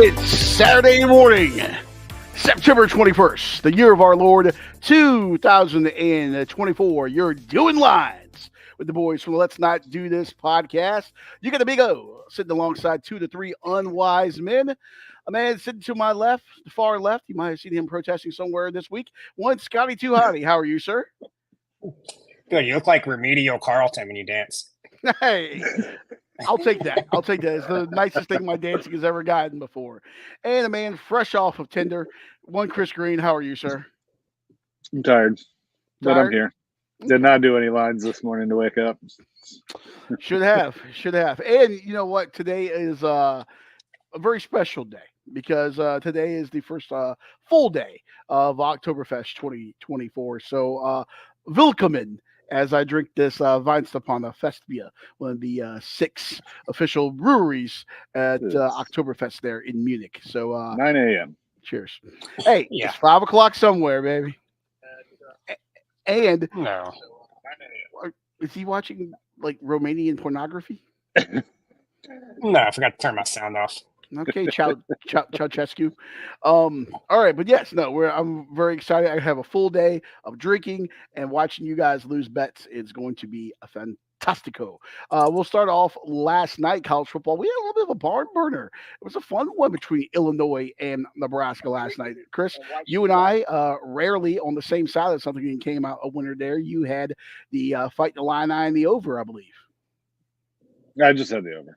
It's Saturday morning, September 21st, the year of our Lord 2024. You're doing lines with the boys from Let's Not Do This podcast. You got a big O sitting alongside 2 to 3 unwise men. A man sitting to my left, the far left. You might have seen him protesting somewhere this week. One, Scotty Too Hotty. How are you, sir? Good. You look like Remedial Carlton when you dance. Hey, I'll take that. It's the nicest thing my dancing has ever gotten before. And a man fresh off of Tinder, one Chris Green. How are you, sir? I'm tired, but I'm here. Did not do any lines this morning to wake up. Should have. And you know what? Today is a very special day because today is the first full day of Oktoberfest 2024. So, willkommen as I drink this Weihenstephaner Festbier, one of the 6 official breweries at Oktoberfest there in Munich. So 9 a.m. Cheers. Hey, It's 5 o'clock somewhere, baby. And no, is he watching like Romanian pornography? No, I forgot to turn my sound off. Okay, Ceausescu. All right, but yes, no, I'm very excited. I have a full day of drinking and watching you guys lose bets. It's going to be a fantastico. We'll start off last night, college football. We had a little bit of a barn burner. It was a fun one between Illinois and Nebraska last night. Chris, you and I rarely on the same side of something and came out a winner there. You had the fight the line and the over, I believe. I just had the over.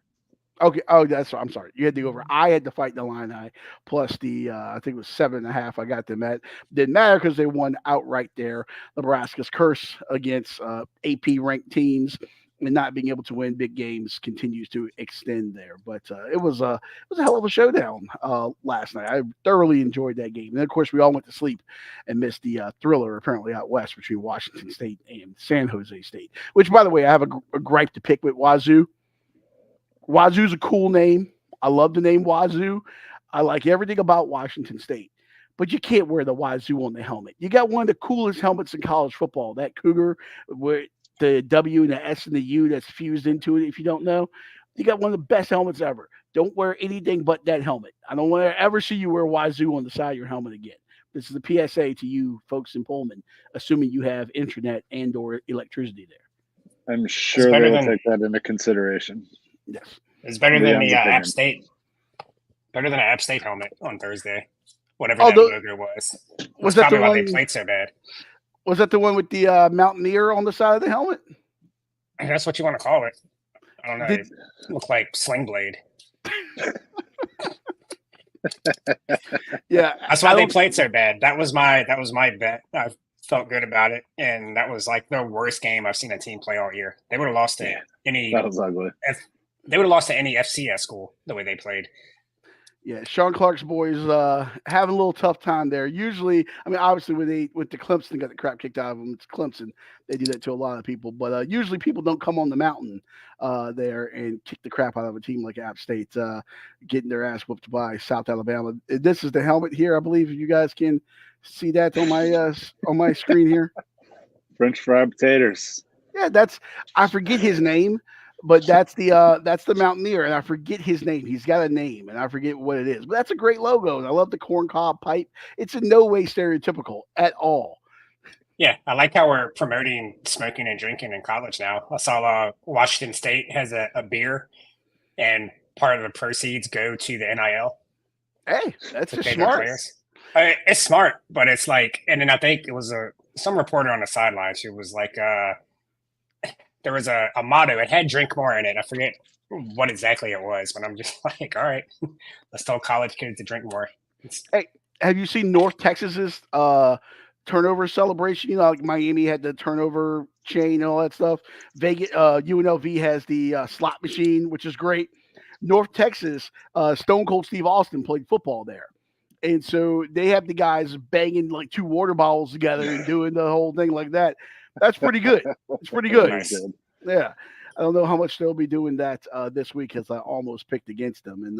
Okay. Oh, I'm sorry. You had the over. I had to fight the line plus the I think it was 7.5. I got them at. Didn't matter because they won outright there. Nebraska's curse against AP ranked teams and not being able to win big games continues to extend there. But it was a hell of a showdown last night. I thoroughly enjoyed that game. And of course, we all went to sleep and missed the thriller apparently out west between Washington State and San Jose State. Which, by the way, I have a gripe to pick with Wazoo. Wazoo's a cool name. I love the name Wazoo. I like everything about Washington State. But you can't wear the Wazoo on the helmet. You got one of the coolest helmets in college football, that Cougar with the W and the S and the U that's fused into it, if you don't know. You got one of the best helmets ever. Don't wear anything but that helmet. I don't want to ever see you wear Wazoo on the side of your helmet again. This is a PSA to you folks in Pullman, assuming you have internet and or electricity there. I'm sure they'll take that into consideration. Yes. It's better than the App State. Better than an App State helmet on Thursday. Whatever that logo was. Was that probably the why one they played so bad. Was that the one with the Mountaineer on the side of the helmet? That's what you want to call it. I don't know. It looked like Sling Blade. Yeah. That's why they played so bad. That was my bet. I felt good about it. And that was like the worst game I've seen a team play all year. They would have lost to any. That was ugly. They would have lost to any FCS school the way they played. Yeah, Sean Clark's boys having a little tough time there. Usually, I mean, obviously, when they went to Clemson, got the crap kicked out of them. It's Clemson. They do that to a lot of people. But usually people don't come on the mountain there and kick the crap out of a team like App State, getting their ass whooped by South Alabama. This is the helmet here, I believe. You guys can see that on my screen here. French fry potatoes. Yeah, I forget his name. But that's the Mountaineer, and I forget his name. He's got a name, and I forget what it is. But that's a great logo, and I love the corncob pipe. It's in no way stereotypical at all. Yeah, I like how we're promoting smoking and drinking in college now. I saw Washington State has a beer, and part of the proceeds go to the NIL. Hey, that's just smart. It's smart, but it's like, and then I think it was some reporter on the sidelines who was like, there was a motto. It had "drink more" in it. I forget what exactly it was, but I'm just like, all right, let's tell college kids to drink more. Hey, have you seen North Texas's turnover celebration? You know, like Miami had the turnover chain and all that stuff. Vegas, UNLV has the slot machine, which is great. North Texas, Stone Cold Steve Austin played football there. And so they have the guys banging like 2 water bottles together and doing the whole thing like that. That's pretty good. It's pretty good. Nice. Yeah. I don't know how much they'll be doing that this week because I almost picked against them. And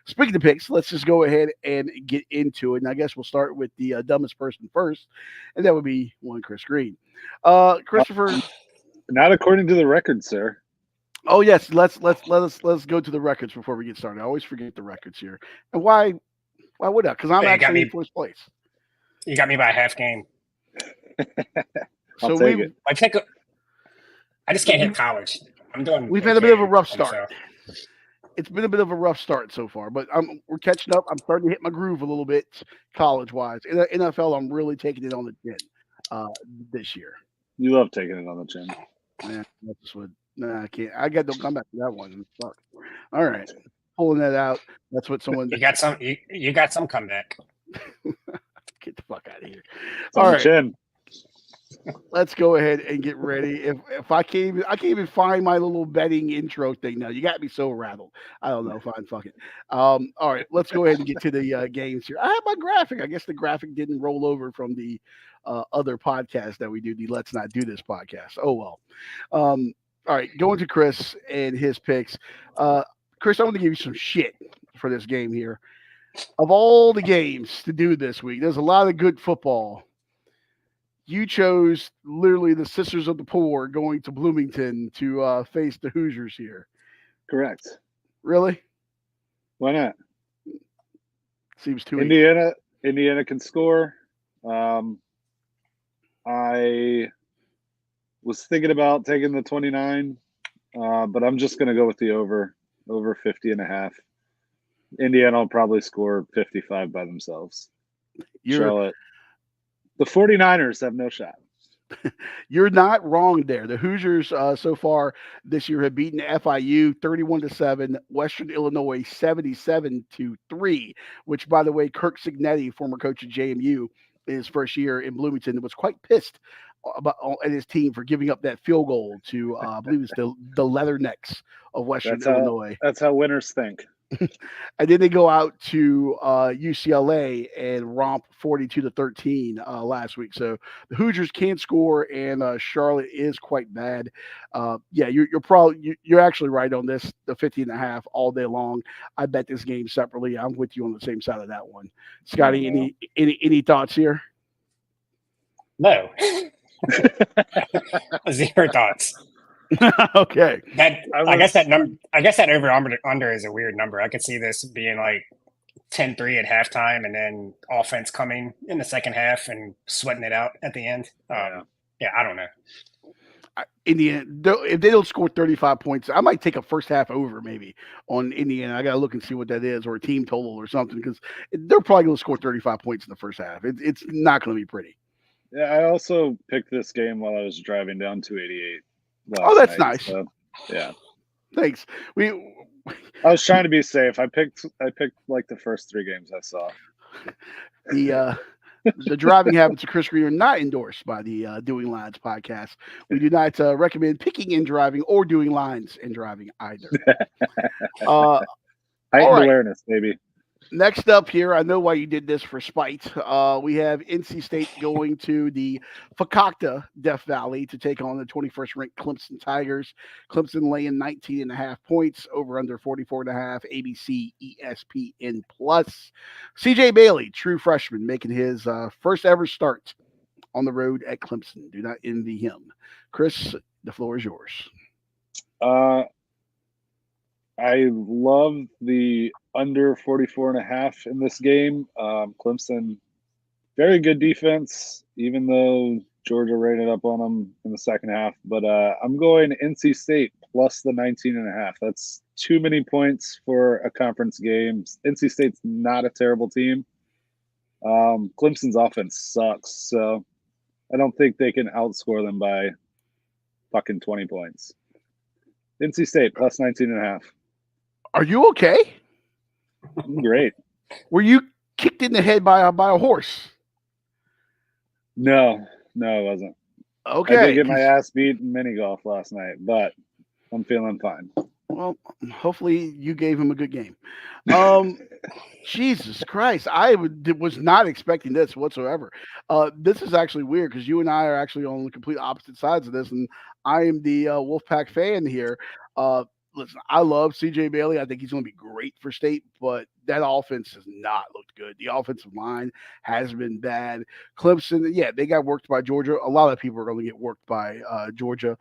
speaking of picks, let's just go ahead and get into it. And I guess we'll start with the dumbest person first, and that would be one Chris Green. Christopher. Not according to the record, sir. Oh yes, let's go to the records before we get started. I always forget the records here. And why would I? Because I'm Hey, actually in first place. You got me by a half game. I'll So take it. I just can't hit college. We've had a bit of a okay, rough and start. It's been a bit of a rough start so far, but we're catching up. I'm starting to hit my groove a little bit college wise. In the NFL, I'm really taking it on the chin this year. You love taking it on the chin. Man, that's what. Nah, I can't. I got no comeback to that one. Fuck. All right, pulling that out. That's what someone. You got some. You got some comeback. Get the fuck out of here. It's on All the right. chin. Let's go ahead and get ready. If I can't even find my little betting intro thing now. You got me so rattled. I don't know. Fine, fuck it. All right, let's go ahead and get to the games here. I have my graphic. I guess the graphic didn't roll over from the other podcast that we do, the Let's Not Do This podcast. Oh well. All right, going to Chris and his picks. Chris, I want to give you some shit for this game here. Of all the games to do this week, there's a lot of good football. You chose literally the Sisters of the Poor going to Bloomington to face the Hoosiers here. Correct. Really? Why not? Seems too easy. Indiana can score. I was thinking about taking the 29, but I'm just going to go with the over 50.5. Indiana will probably score 55 by themselves. Charlotte. The 49ers have no shot. You're not wrong there. The Hoosiers so far this year have beaten FIU 31-7, Western Illinois 77-3, which, by the way, Kirk Signetti, former coach of JMU, in his first year in Bloomington, was quite pissed at his team for giving up that field goal to, I believe it's the Leathernecks of Western Illinois. That's how winners think. And then they go out to UCLA and romp 42-13 last week. So the Hoosiers can score, and Charlotte is quite bad. Yeah, you're actually right on this. The 50.5 all day long. I bet this game separately. I'm with you on the same side of that one. Scotty, any thoughts here? No. Zero thoughts. Okay. I guess that over under is a weird number. I could see this being like 10-3 at halftime, and then offense coming in the second half and sweating it out at the end. Yeah, I don't know. Indiana, if they don't score 35 points, I might take a first half over maybe on Indiana. I got to look and see what that is, or a team total or something, because they're probably going to score 35 points in the first half. It's not going to be pretty. Yeah, I also picked this game while I was driving down 288. Oh, that's nice. So, yeah. Thanks. I was trying to be safe. I picked like the first 3 games I saw. The driving habits of Chris Green are not endorsed by the Doing Lines podcast. We do not recommend picking and driving or doing lines and driving either. Heightened awareness, baby. Next up here, I know why you did this for spite. We have NC State going to the Fakakta Death Valley to take on the 21st ranked Clemson Tigers. Clemson laying 19.5 points, over under 44.5, ABC, ESPN Plus. CJ Bailey, true freshman, making his first ever start on the road at Clemson. Do not envy him. Chris, the floor is yours. I love the under 44.5 in this game. Clemson, very good defense, even though Georgia ran it up on them in the second half. But I'm going NC State plus the 19.5. That's too many points for a conference game. NC State's not a terrible team. Clemson's offense sucks, so I don't think they can outscore them by fucking 20 points. NC State plus 19.5. Are you okay? Great. Were you kicked in the head by a horse? No, I wasn't. Okay. I did get my ass beat in mini golf last night, but I'm feeling fine. Well, hopefully you gave him a good game. Jesus Christ. I was not expecting this whatsoever. This is actually weird because you and I are actually on the complete opposite sides of this, and I am the Wolfpack fan here. Listen, I love CJ Bailey. I think he's going to be great for State, but that offense has not looked good. The offensive line has been bad. Clemson, yeah, they got worked by Georgia. A lot of people are going to get worked by Georgia.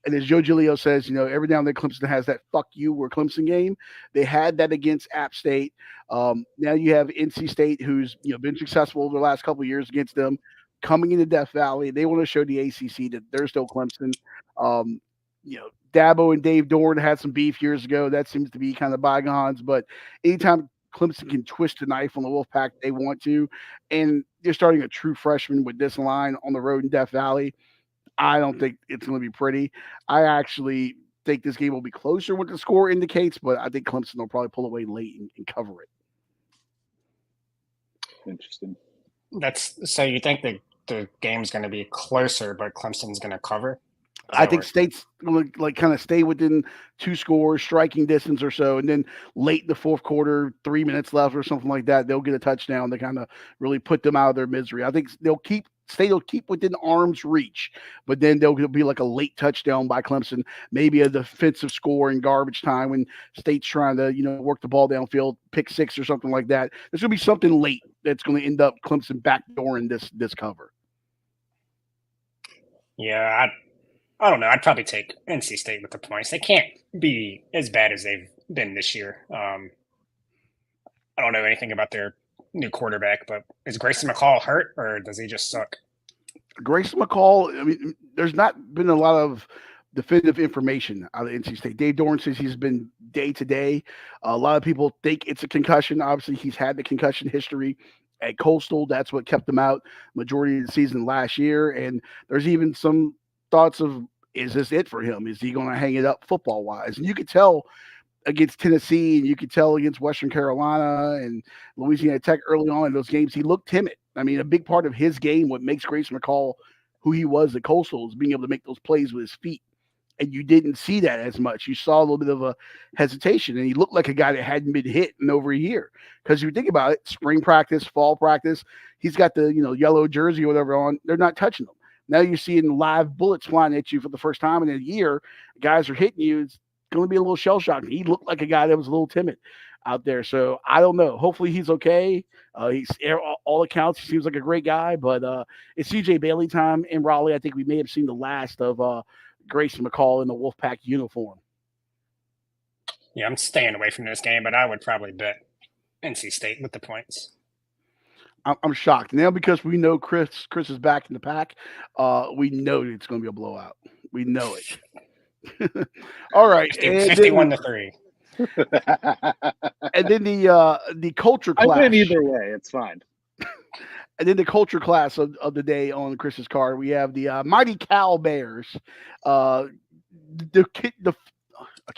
And as Joe Giglio says, every now and then Clemson has that "fuck you" or Clemson game. They had that against App State. Now you have NC State, who's been successful over the last couple of years against them, coming into Death Valley. They want to show the ACC that they're still Clemson. Um, Dabo and Dave Dorn had some beef years ago. That seems to be kind of bygones. But anytime Clemson can twist the knife on the Wolfpack, they want to. And they're starting a true freshman with this line on the road in Death Valley. I don't think it's going to be pretty. I actually think this game will be closer what the score indicates, but I think Clemson will probably pull away late and cover it. Interesting. So you think the game's going to be closer, but Clemson's going to cover? I think State's going to kind of stay within 2 scores, striking distance or so, and then late in the fourth quarter, 3 minutes left or something like that, they'll get a touchdown to kind of really put them out of their misery. I think State will keep within arm's reach, but then there'll be like a late touchdown by Clemson, maybe a defensive score in garbage time when State's trying to work the ball downfield, pick 6 or something like that. There's going to be something late that's going to end up Clemson backdooring this cover. Yeah, I don't know. I'd probably take NC State with the points. They can't be as bad as they've been this year. I don't know anything about their new quarterback, but is Grayson McCall hurt or does he just suck? Grayson McCall, I mean, there's not been a lot of definitive information out of NC State. Dave Dorn says he's been day to day. A lot of people think it's a concussion. Obviously, he's had the concussion history at Coastal. That's what kept him out majority of the season last year. And there's even some thoughts of, is this it for him? Is he going to hang it up football wise? And you could tell against Tennessee and you could tell against Western Carolina and Louisiana Tech early on in those games, he looked timid. I mean, a big part of his game, what makes Grayson McCall who he was at Coastal, is being able to make those plays with his feet. And you didn't see that as much. You saw a little bit of a hesitation, and he looked like a guy that hadn't been hit in over a year. Because if you think about it, spring practice, fall practice, he's got the yellow jersey or whatever on. They're not touching him. Now you're seeing live bullets flying at you for the first time in a year. Guys are hitting you. It's going to be a little shell shock. He looked like a guy that was a little timid out there. So I don't know. Hopefully he's okay. He's all accounts. He seems like a great guy. But it's CJ Bailey time in Raleigh. I think we may have seen the last of Grayson McCall in the Wolfpack uniform. Yeah, I'm staying away from this game, but I would probably bet NC State with the points. I'm shocked now because we know Chris is back in the pack. We know it's going to be a blowout. We know it. All right, 51-3. And then the culture class. I win either way. It's fine. And then the culture class of the day on Chris's card, we have the mighty Cal Bears. I can't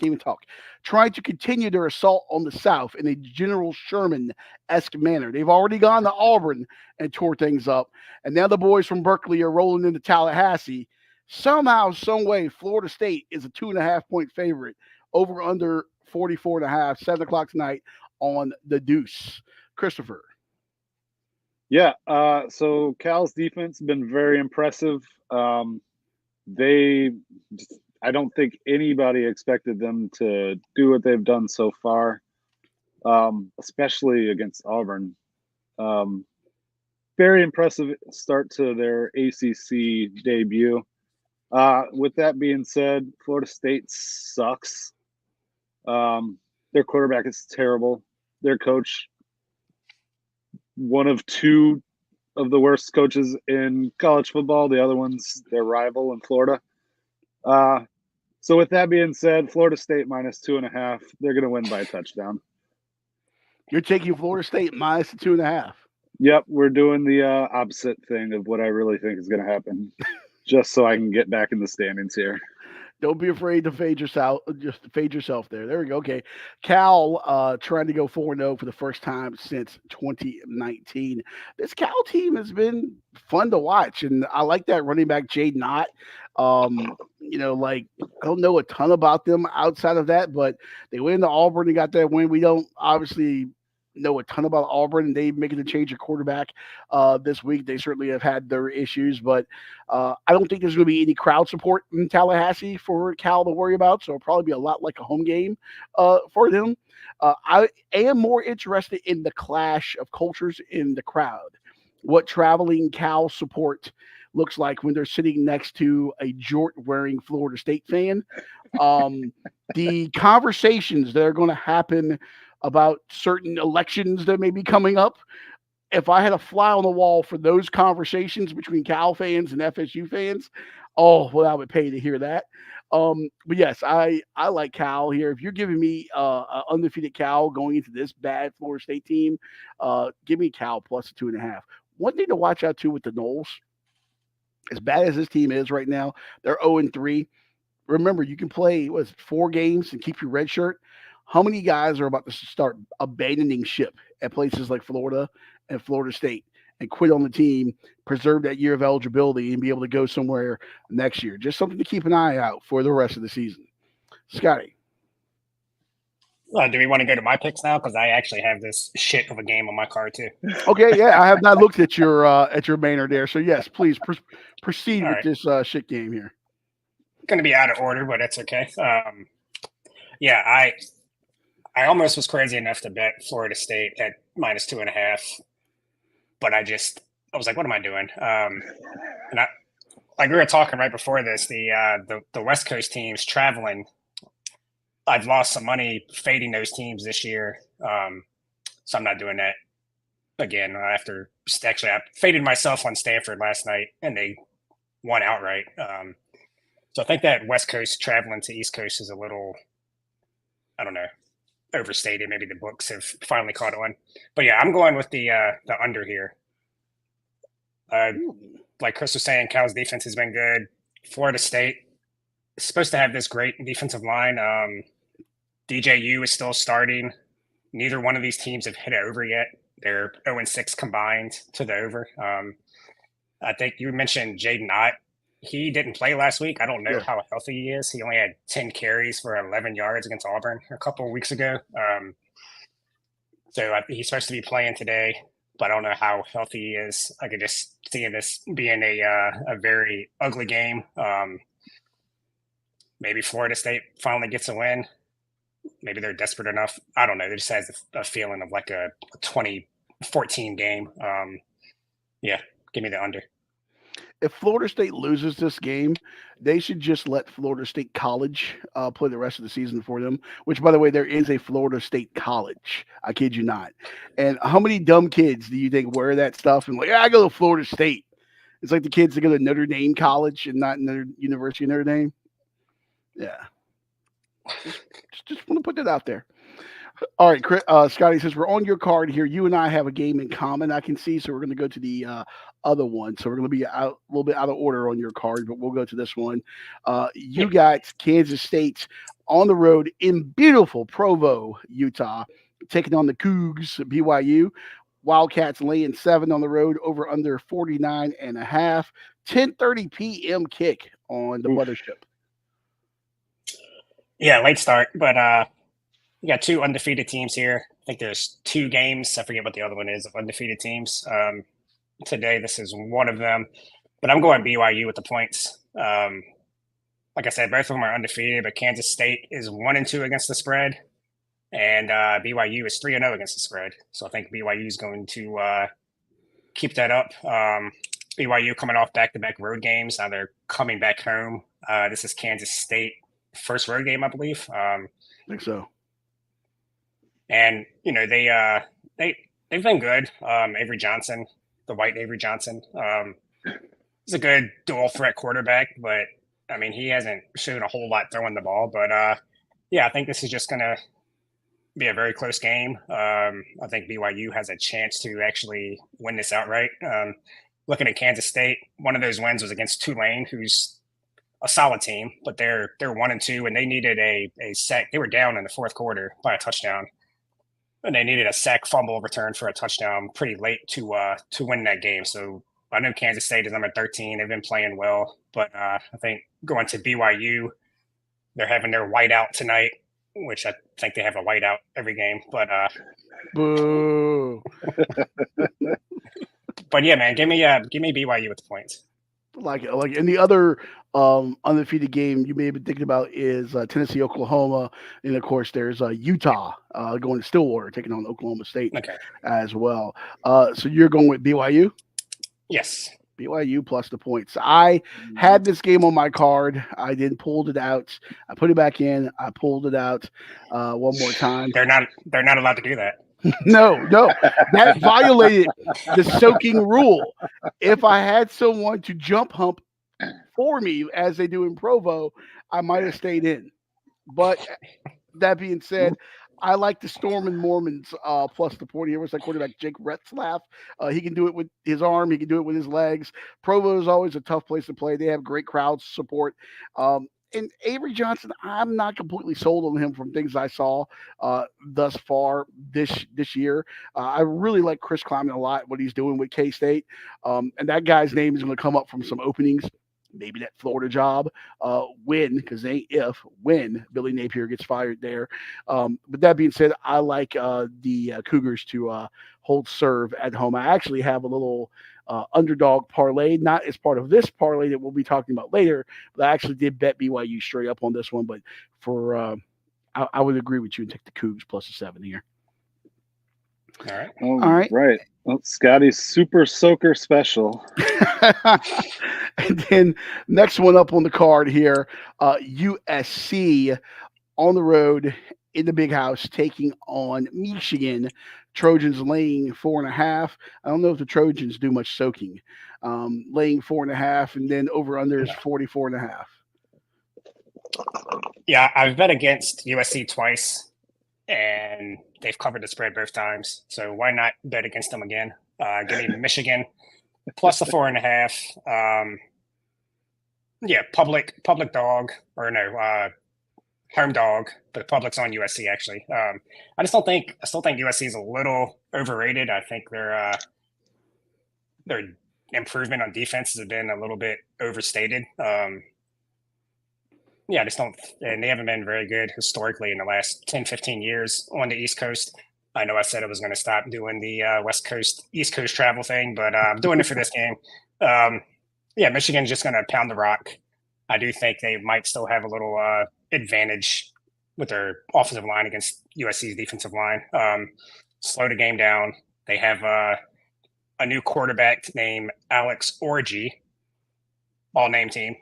even talk. Trying to continue their assault on the South in a General Sherman-esque manner. They've already gone to Auburn and tore things up. And now the boys from Berkeley are rolling into Tallahassee. Somehow, some way, Florida State is a 2.5-point favorite over under 44.5, 7 o'clock tonight on the Deuce. Christopher. Yeah, so Cal's defense has been very impressive. I don't think anybody expected them to do what they've done so far, especially against Auburn. Very impressive start to their ACC debut. With that being said, Florida State sucks. Their quarterback is terrible. Their coach, one of 2 of the worst coaches in college football. The other one's their rival in Florida. So with that being said, Florida State -2.5. They're going to win by a touchdown. You're taking Florida State -2.5. Yep, we're doing the opposite thing of what I really think is going to happen, just so I can get back in the standings here. Don't be afraid to fade yourself. Just fade yourself there. There we go. Okay. Cal trying to go 4-0 for the first time since 2019. This Cal team has been fun to watch, and I like that running back Jade Knott. I don't know a ton about them outside of that, but they went into Auburn and got that win. We don't obviously know a ton about Auburn, and they're making a change of quarterback this week. They certainly have had their issues, but I don't think there's going to be any crowd support in Tallahassee for Cal to worry about, so it'll probably be a lot like a home game for them. I am more interested in the clash of cultures in the crowd. What traveling Cal support looks like when they're sitting next to a jort-wearing Florida State fan. The conversations that are going to happen about certain elections that may be coming up, if I had a fly on the wall for those conversations between Cal fans and FSU fans, oh, well, I would pay to hear that. But yes, I like Cal here. If you're giving me an undefeated Cal going into this bad Florida State team, give me Cal plus 2.5. One thing to watch out too with the Noles, as bad as this team is right now, they're 0-3. Remember, you can play 4 games and keep your red shirt. How many guys are about to start abandoning ship at places like Florida and Florida State and quit on the team, preserve that year of eligibility, and be able to go somewhere next year? Just something to keep an eye out for the rest of the season. Scotty. Do we want to go to my picks now? Because I actually have this shit of a game on my card too. Okay, yeah, I have not looked at your Maynard there, so yes, please proceed with this shit game here. Going to be out of order, but it's okay. Yeah, I almost was crazy enough to bet Florida State at minus 2.5, but I was like, what am I doing? And like we were talking right before this, the West Coast teams traveling. I've lost some money fading those teams this year, so I'm not doing that again. After actually, I faded myself on Stanford last night, and they won outright. So I think that West Coast traveling to East Coast is a little, I don't know, overstated. Maybe the books have finally caught on. But yeah, I'm going with the under here. Like Chris was saying, Cal's defense has been good. Florida State is supposed to have this great defensive line. DJU is still starting. Neither one of these teams have hit over yet. They're 0-6 combined to the over. I think you mentioned Jaden Ott. He didn't play last week. I don't know how healthy he is. He only had 10 carries for 11 yards against Auburn a couple of weeks ago. So he's supposed to be playing today, but I don't know how healthy he is. I could just see this being a very ugly game. Maybe Florida State finally gets a win. Maybe they're desperate enough. I don't know. It just has a feeling of like a 2014 game. Yeah, give me the under. If Florida State loses this game, they should just let Florida State College play the rest of the season for them, which, by the way, there is a Florida State College. I kid you not. And how many dumb kids do you think wear that stuff and like, I go to Florida State? It's like the kids that go to Notre Dame College and not University of Notre Dame. Yeah. Just want to put that out there. All right, Chris, Scotty says we're on your card here. You and I have a game in common, I can see, so we're going to go to the other one. So we're going to be a little bit out of order on your card, but we'll go to this one. You got Kansas State on the road in beautiful Provo, Utah, taking on the Cougs, BYU. Wildcats laying 7 on the road, over under 49.5. 10:30 p.m. kick on the mothership. Yeah, late start, but you got 2 undefeated teams here. I think there's 2 games. I forget what the other one is of undefeated teams. Today, this is one of them, but I'm going BYU with the points. Like I said, both of them are undefeated, but Kansas State is 1-2 against the spread, and BYU is 3-0 against the spread. So I think BYU is going to keep that up. BYU coming off back-to-back road games. Now they're coming back home. This is Kansas State first road game, I believe. I think so. And they've been good. Avery Johnson, the white Avery Johnson, he's a good dual threat quarterback, but I mean he hasn't shown a whole lot throwing the ball. But yeah, I think this is just gonna be a very close game. I think BYU has a chance to actually win this outright. Looking at Kansas State, one of those wins was against Tulane, who's a solid team, but they're 1-2, and they needed a sack. They were down in the fourth quarter by a touchdown, and they needed a sack fumble return for a touchdown pretty late to win that game. So I know Kansas State is number 13. They've been playing well, but I think going to BYU, they're having their whiteout tonight, which I think they have a whiteout every game. But boo. But yeah, man, give me BYU with the points. Like and the other undefeated game you may have been thinking about is Tennessee, Oklahoma, and of course there's Utah going to Stillwater taking on Oklahoma State as well. So you're going with BYU? Yes. BYU plus the points. I had this game on my card. I then pulled it out. I put it back in. I pulled it out one more time. They're not allowed to do that. No, that violated the soaking rule. If I had someone to jump hump for me, as they do in Provo, I might have stayed in. But that being said, I like the Storm and Mormons plus the point here. It's like quarterback Jake Retzlaff. He can do it with his arm. He can do it with his legs. Provo is always a tough place to play. They have great crowd support. And Avery Johnson, I'm not completely sold on him from things I saw thus far this year. I really like Chris Kleiman a lot, what he's doing with K-State. And that guy's name is going to come up from some openings. Maybe that Florida job, because they ain't when Billy Napier gets fired there. But that being said, I like the Cougars to hold serve at home. I actually have a little underdog parlay, not as part of this parlay that we'll be talking about later, but I actually did bet BYU straight up on this one. But for I would agree with you and take the Cougs plus the 7 here. All right. All right. Well, Scotty's Super Soaker Special. And then next one up on the card here, USC on the road in the Big House taking on Michigan. Trojans laying 4.5. I don't know if the Trojans do much soaking. Laying 4.5, and then over under is 44.5. Yeah, I've bet against USC twice, and they've covered the spread both times. So why not bet against them again? Give me Michigan plus the 4.5. Yeah, public dog, or no, home dog, but public's on USC actually. I still think USC is a little overrated. I think their improvement on defense has been a little bit overstated. Yeah, I just don't, and they haven't been very good historically in the last 10, 15 years on the East Coast. I know I said I was going to stop doing the West Coast, East Coast travel thing, but I'm doing it for this game. Yeah, Michigan's just going to pound the rock. I do think they might still have a little advantage with their offensive line against USC's defensive line. Slow the game down. They have a new quarterback named Alex Orji, all-name team.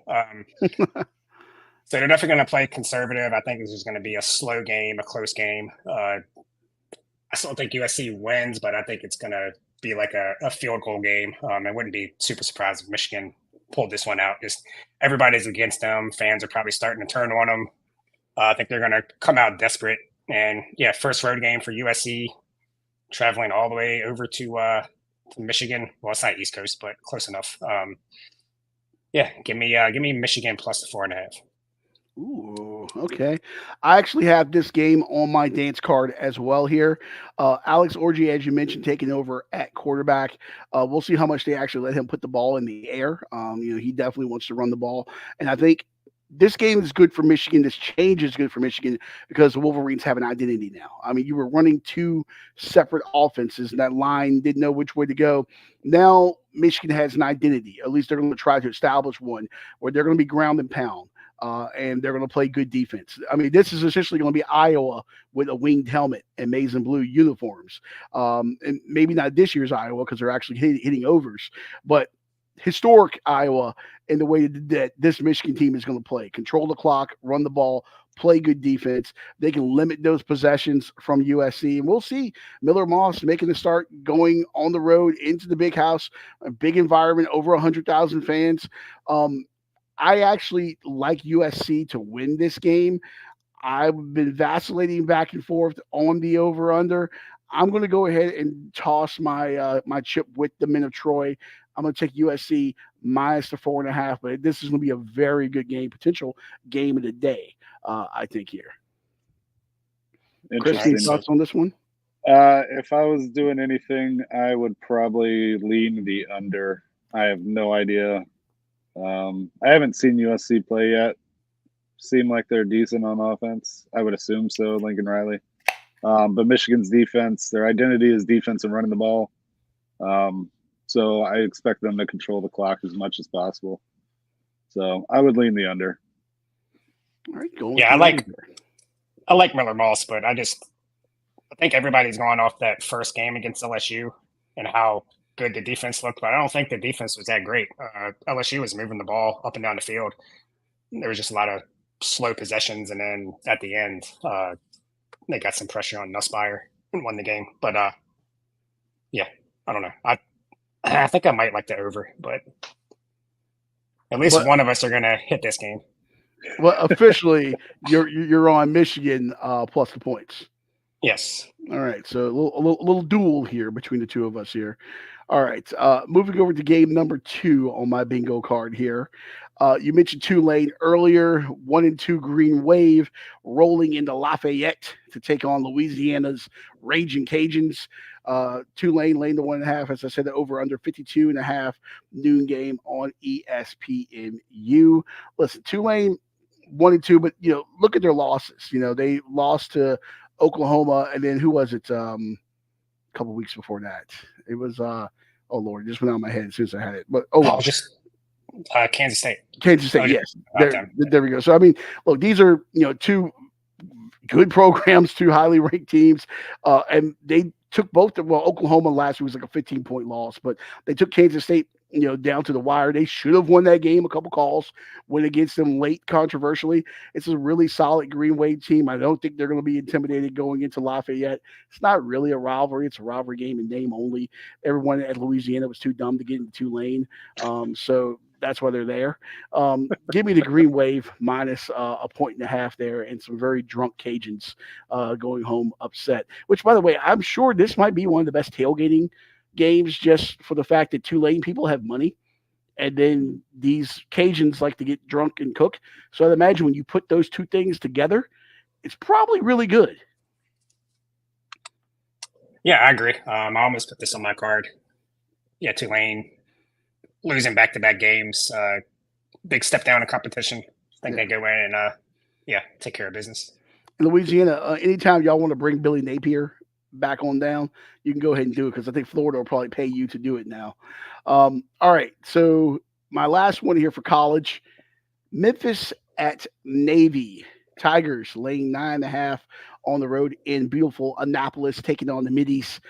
So they're definitely going to play conservative. I think this is going to be a slow game, a close game. I still think USC wins, but I think it's going to be like a field goal game. I wouldn't be super surprised if Michigan pulled this one out. Just everybody's against them. Fans are probably starting to turn on them. I think they're going to come out desperate. And yeah, first road game for USC, traveling all the way over to Michigan. Well, it's not East Coast, but close enough. Yeah, give me Michigan plus the 4.5. Ooh, okay. I actually have this game on my dance card as well here. Alex Orji, as you mentioned, taking over at quarterback. We'll see how much they actually let him put the ball in the air. He definitely wants to run the ball. And I think this game is good for Michigan. This change is good for Michigan because the Wolverines have an identity now. I mean, you were running two separate offenses, and that line didn't know which way to go. Now Michigan has an identity. At least they're going to try to establish one where they're going to be ground and pound. And they're going to play good defense. I mean, this is essentially going to be Iowa with a winged helmet and maize and blue uniforms. And maybe not this year's Iowa because they're actually hitting overs, but historic Iowa in the way that this Michigan team is going to play. Control the clock, run the ball, play good defense. They can limit those possessions from USC. And we'll see Miller Moss making the start going on the road into the Big House, a big environment, over 100,000 fans. I actually like USC to win this game. I've been vacillating back and forth on the over-under. I'm going to go ahead and toss my my chip with the men of Troy. I'm going to take USC minus the 4.5, but this is going to be a very good game, potential game of the day, I think, here. Chris, any thoughts on this one? If I was doing anything, I would probably lean the under. I have no idea. I haven't seen USC play yet. Seem like they're decent on offense. I would assume so, Lincoln Riley. But Michigan's defense, their identity is defense and running the ball. So I expect them to control the clock as much as possible. So I would lean the under. All right, yeah, I like Miller Moss, but I think everybody's going off that first game against LSU and how good the defense looked, but I don't think the defense was that great. LSU was moving the ball up and down the field. There was just a lot of slow possessions, and then at the end, they got some pressure on Nussmeier and won the game. But yeah, I don't know. I think I might like the over, but at least But- one of us are gonna hit this game. Well, officially, you're on Michigan plus the points. Yes. All right, so a little duel here between the two of us here. All right, moving over to game number 2 on my bingo card here. You mentioned Tulane earlier, 1-2 Green Wave rolling into Lafayette to take on Louisiana's Raging Cajuns. Tulane laying the 1.5, as I said, the over under 52.5 noon game on ESPNU. Listen, Tulane 1-2, but look at their losses. They lost to Oklahoma, and then who was it? A couple weeks before that, it was oh Lord, it just went out of my head as soon as I had it. But just Kansas State. Kansas State, Okay. yes. There we go. So I mean, look, these are two good programs, two highly ranked teams, and they took both. Oklahoma last week was like a 15-point loss, but they took Kansas State down to the wire. They should have won that game. A couple calls went against them late controversially. It's a really solid Green Wave team. I don't think they're going to be intimidated going into Lafayette. It's not really a rivalry. It's a rivalry game in name only. Everyone at Louisiana was too dumb to get into Tulane. So that's why they're there. Give me the Green Wave minus 1.5 there, and some very drunk Cajuns going home upset. Which, by the way, I'm sure this might be one of the best tailgating games, just for the fact that Tulane people have money, and then these Cajuns like to get drunk and cook. So I'd imagine when you put those two things together, it's probably really good. Yeah, I agree. I almost put this on my card. Yeah, Tulane losing back-to-back games, big step down in competition. I think they go in and take care of business. In Louisiana, anytime y'all want to bring Billy Napier back on down, you can go ahead and do it, because I think Florida will probably pay you to do it now. All right, so my last one here for college, Memphis at Navy. Tigers laying 9.5 on the road in beautiful Annapolis, taking on the Middies.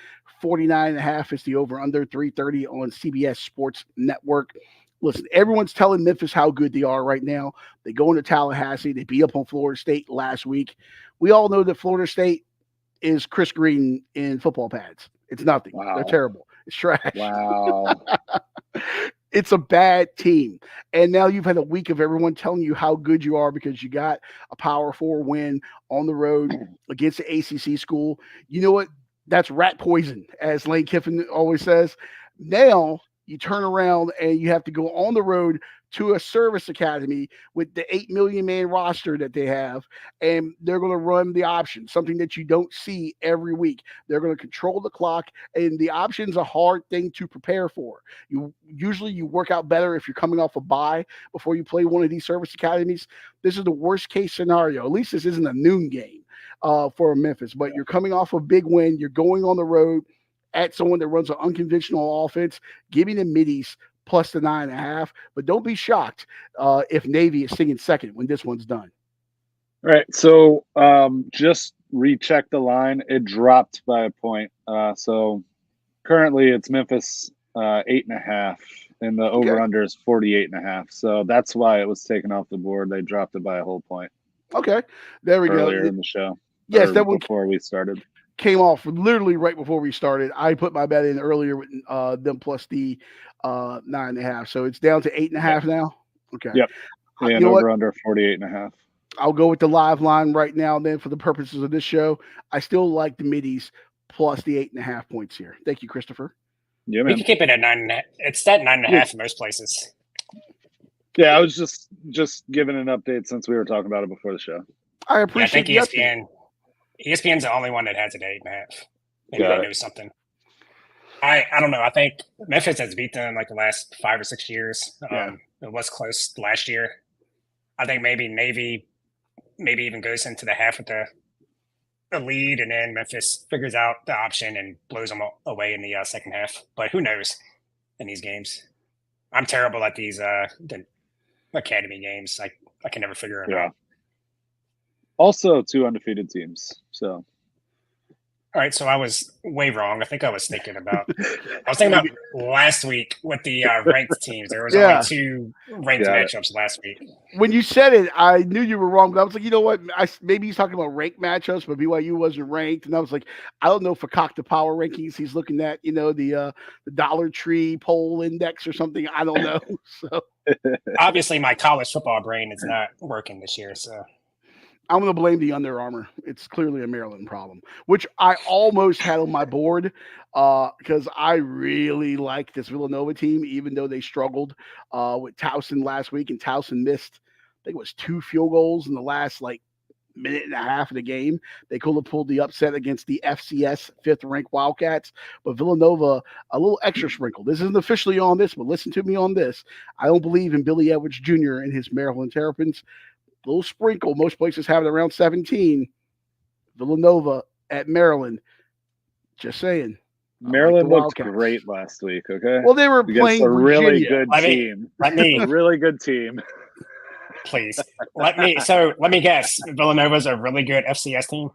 49.5 is the over-under, 3:30 on CBS Sports Network. Listen, everyone's telling Memphis how good they are right now. They go into Tallahassee. They beat up on Florida State last week. We all know that Florida State is Chris Green in football pads. It's nothing. Wow. They're terrible. It's trash. Wow. It's a bad team. And now you've had a week of everyone telling you how good you are because you got a Power 4 win on the road against the ACC school. You know what? That's rat poison, as Lane Kiffin always says. Now you turn around and you have to go on the road to a service academy with the 8 million man roster that they have, and they're going to run the option, something that you don't see every week. They're going to control the clock, and the option's a hard thing to prepare for. You work out better if you're coming off a bye before you play one of these service academies. This is the worst case scenario. At least this isn't a noon game for Memphis, but you're coming off a big win. You're going on the road at someone that runs an unconventional offense. Give me the Middies plus the 9.5, but don't be shocked if Navy is singing second when this one's done. All right, so just recheck the line. It dropped by a point. So currently it's Memphis 8.5, and the over/under is 48.5. So that's why it was taken off the board. They dropped it by a whole point. Okay, there we go. Earlier in the show. Yes, that one before we started came off literally right before we started. I put my bet in earlier with them plus the 9.5. So it's down to 8.5 now. Okay. Yep. And you know over under 48.5. I'll go with the live line right now. Then for the purposes of this show, I still like the Middies plus the 8.5 points here. Thank you, Christopher. Yeah, We man. can keep it at 9.5. It's at 9.5 in most places. Yeah, I was just giving an update since we were talking about it before the show. I Yeah, I appreciate think the update. ESPN's the only one that has it at 8.5. Maybe Got they it. know something. I don't know. I think Memphis has beat them like the last 5 or 6 years. Yeah. It was close last year. I think maybe Navy even goes into the half with the lead, and then Memphis figures out the option and blows them away in the second half. But who knows in these games? I'm terrible at these the academy games. I can never figure it Yeah. out. Also, 2 undefeated teams. So All right, so I was way wrong. I think I was thinking about last week with the ranked teams. There was Yeah. only 2 ranked Yeah. matchups last week. When you said it, I knew you were wrong, but I was like, you know what? Maybe he's talking about ranked matchups, but BYU wasn't ranked, and I was like, I don't know for the power rankings he's looking at, the Dollar Tree poll index or something. I don't know. So Obviously, my college football brain is not working this year, so I'm going to blame the Under Armour. It's clearly a Maryland problem, which I almost had on my board because I really like this Villanova team, even though they struggled with Towson last week, and Towson missed, I think it was 2 field goals in the last minute and a half of the game. They could have pulled the upset against the FCS 5th-ranked Wildcats, but Villanova, a little extra sprinkle. This isn't officially on this, but listen to me on this. I don't believe in Billy Edwards Jr. and his Maryland Terrapins. Little sprinkle. Most places have it around 17. Villanova at Maryland. Just saying. Maryland looked great last week. Okay. Well, they were against playing a really Virginia. good team. A really good team. Please let me guess. Villanova's a really good FCS team.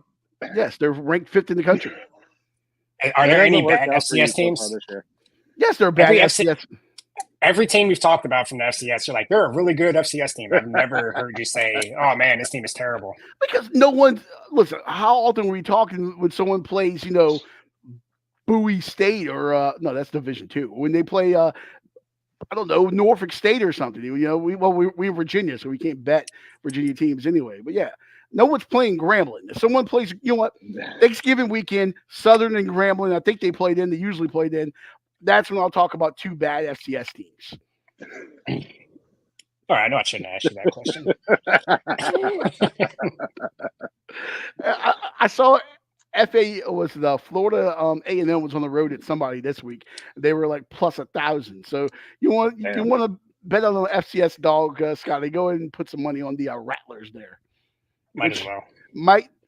Yes, they're ranked 5th in the country. Are there any bad FCS teams? Yes, they're bad FCS. Every team we've talked about from the FCS, you're like, they're a really good FCS team. I've never heard you say, oh, man, this team is terrible. Because no one – listen, how often are we talking when someone plays, Bowie State or no, that's Division II. When they play, I don't know, Norfolk State or something. We're Virginia, so we can't bet Virginia teams anyway. But, yeah, no one's playing Grambling. If someone plays, Thanksgiving weekend, Southern and Grambling, I think they usually played in. That's when I'll talk about 2 bad FCS teams. All right, I know I shouldn't ask you that question. I saw FA was the Florida A&M was on the road at somebody this week. They were like plus 1,000. So you want to bet on the FCS dog, Scotty? Go ahead and put some money on the Rattlers there. Might as well.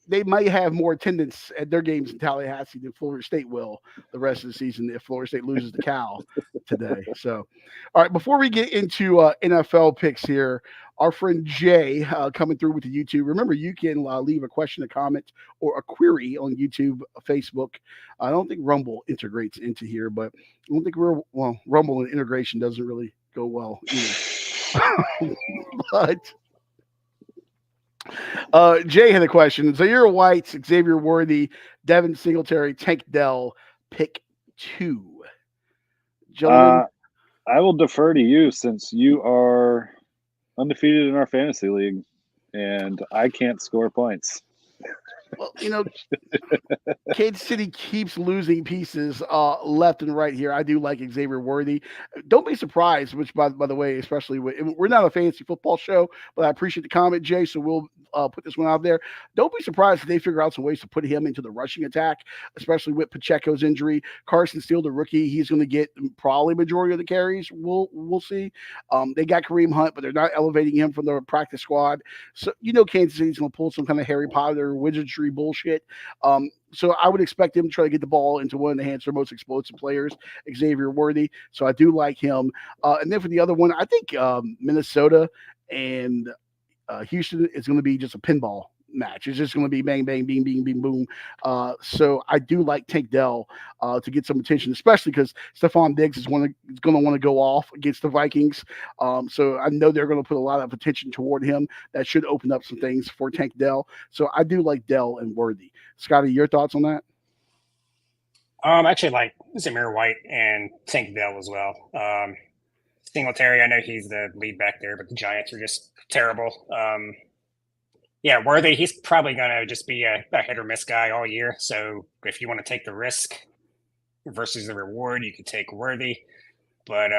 They might have more attendance at their games in Tallahassee than Florida State will the rest of the season if Florida State loses to Cal today. So, all right, before we get into NFL picks here, our friend Jay coming through with the YouTube. Remember, you can leave a question, a comment, or a query on YouTube, Facebook. I don't think Rumble integrates into here, but I don't think Rumble and integration doesn't really go well either. But Jay had a question. Zaire White, Xavier Worthy, Devin Singletary, Tank Dell, pick 2. Gentlemen, I will defer to you since you are undefeated in our fantasy league, and I can't score points. Well, Kansas City keeps losing pieces left and right here. I do like Xavier Worthy. Don't be surprised, which, by the way, especially we're not a fantasy football show, but I appreciate the comment, Jay, so we'll put this one out there. Don't be surprised if they figure out some ways to put him into the rushing attack, especially with Pacheco's injury. Carson Steele, the rookie, he's going to get probably majority of the carries. We'll see. They got Kareem Hunt, but they're not elevating him from the practice squad. So, Kansas City's going to pull some kind of Harry Potter wizardry bullshit. So I would expect them to try to get the ball into one of the hands of their most explosive players, Xavier Worthy. So I do like him. And then for the other one, I think Minnesota and Houston is going to be just a pinball match. It's just going to be bang, bang, bing, bing, bing, boom. So I do like Tank Dell to get some attention, especially because Stephon Diggs is going to want to go off against the Vikings. So I know they're going to put a lot of attention toward him. That should open up some things for Tank Dell. So I do like Dell and Worthy. Scotty, your thoughts on that? Actually like Zamir White and Tank Dell as well. Singletary, I know he's the lead back there, but the Giants are just terrible. Yeah, Worthy, he's probably going to just be a hit or miss guy all year. So if you want to take the risk versus the reward, you could take Worthy. But,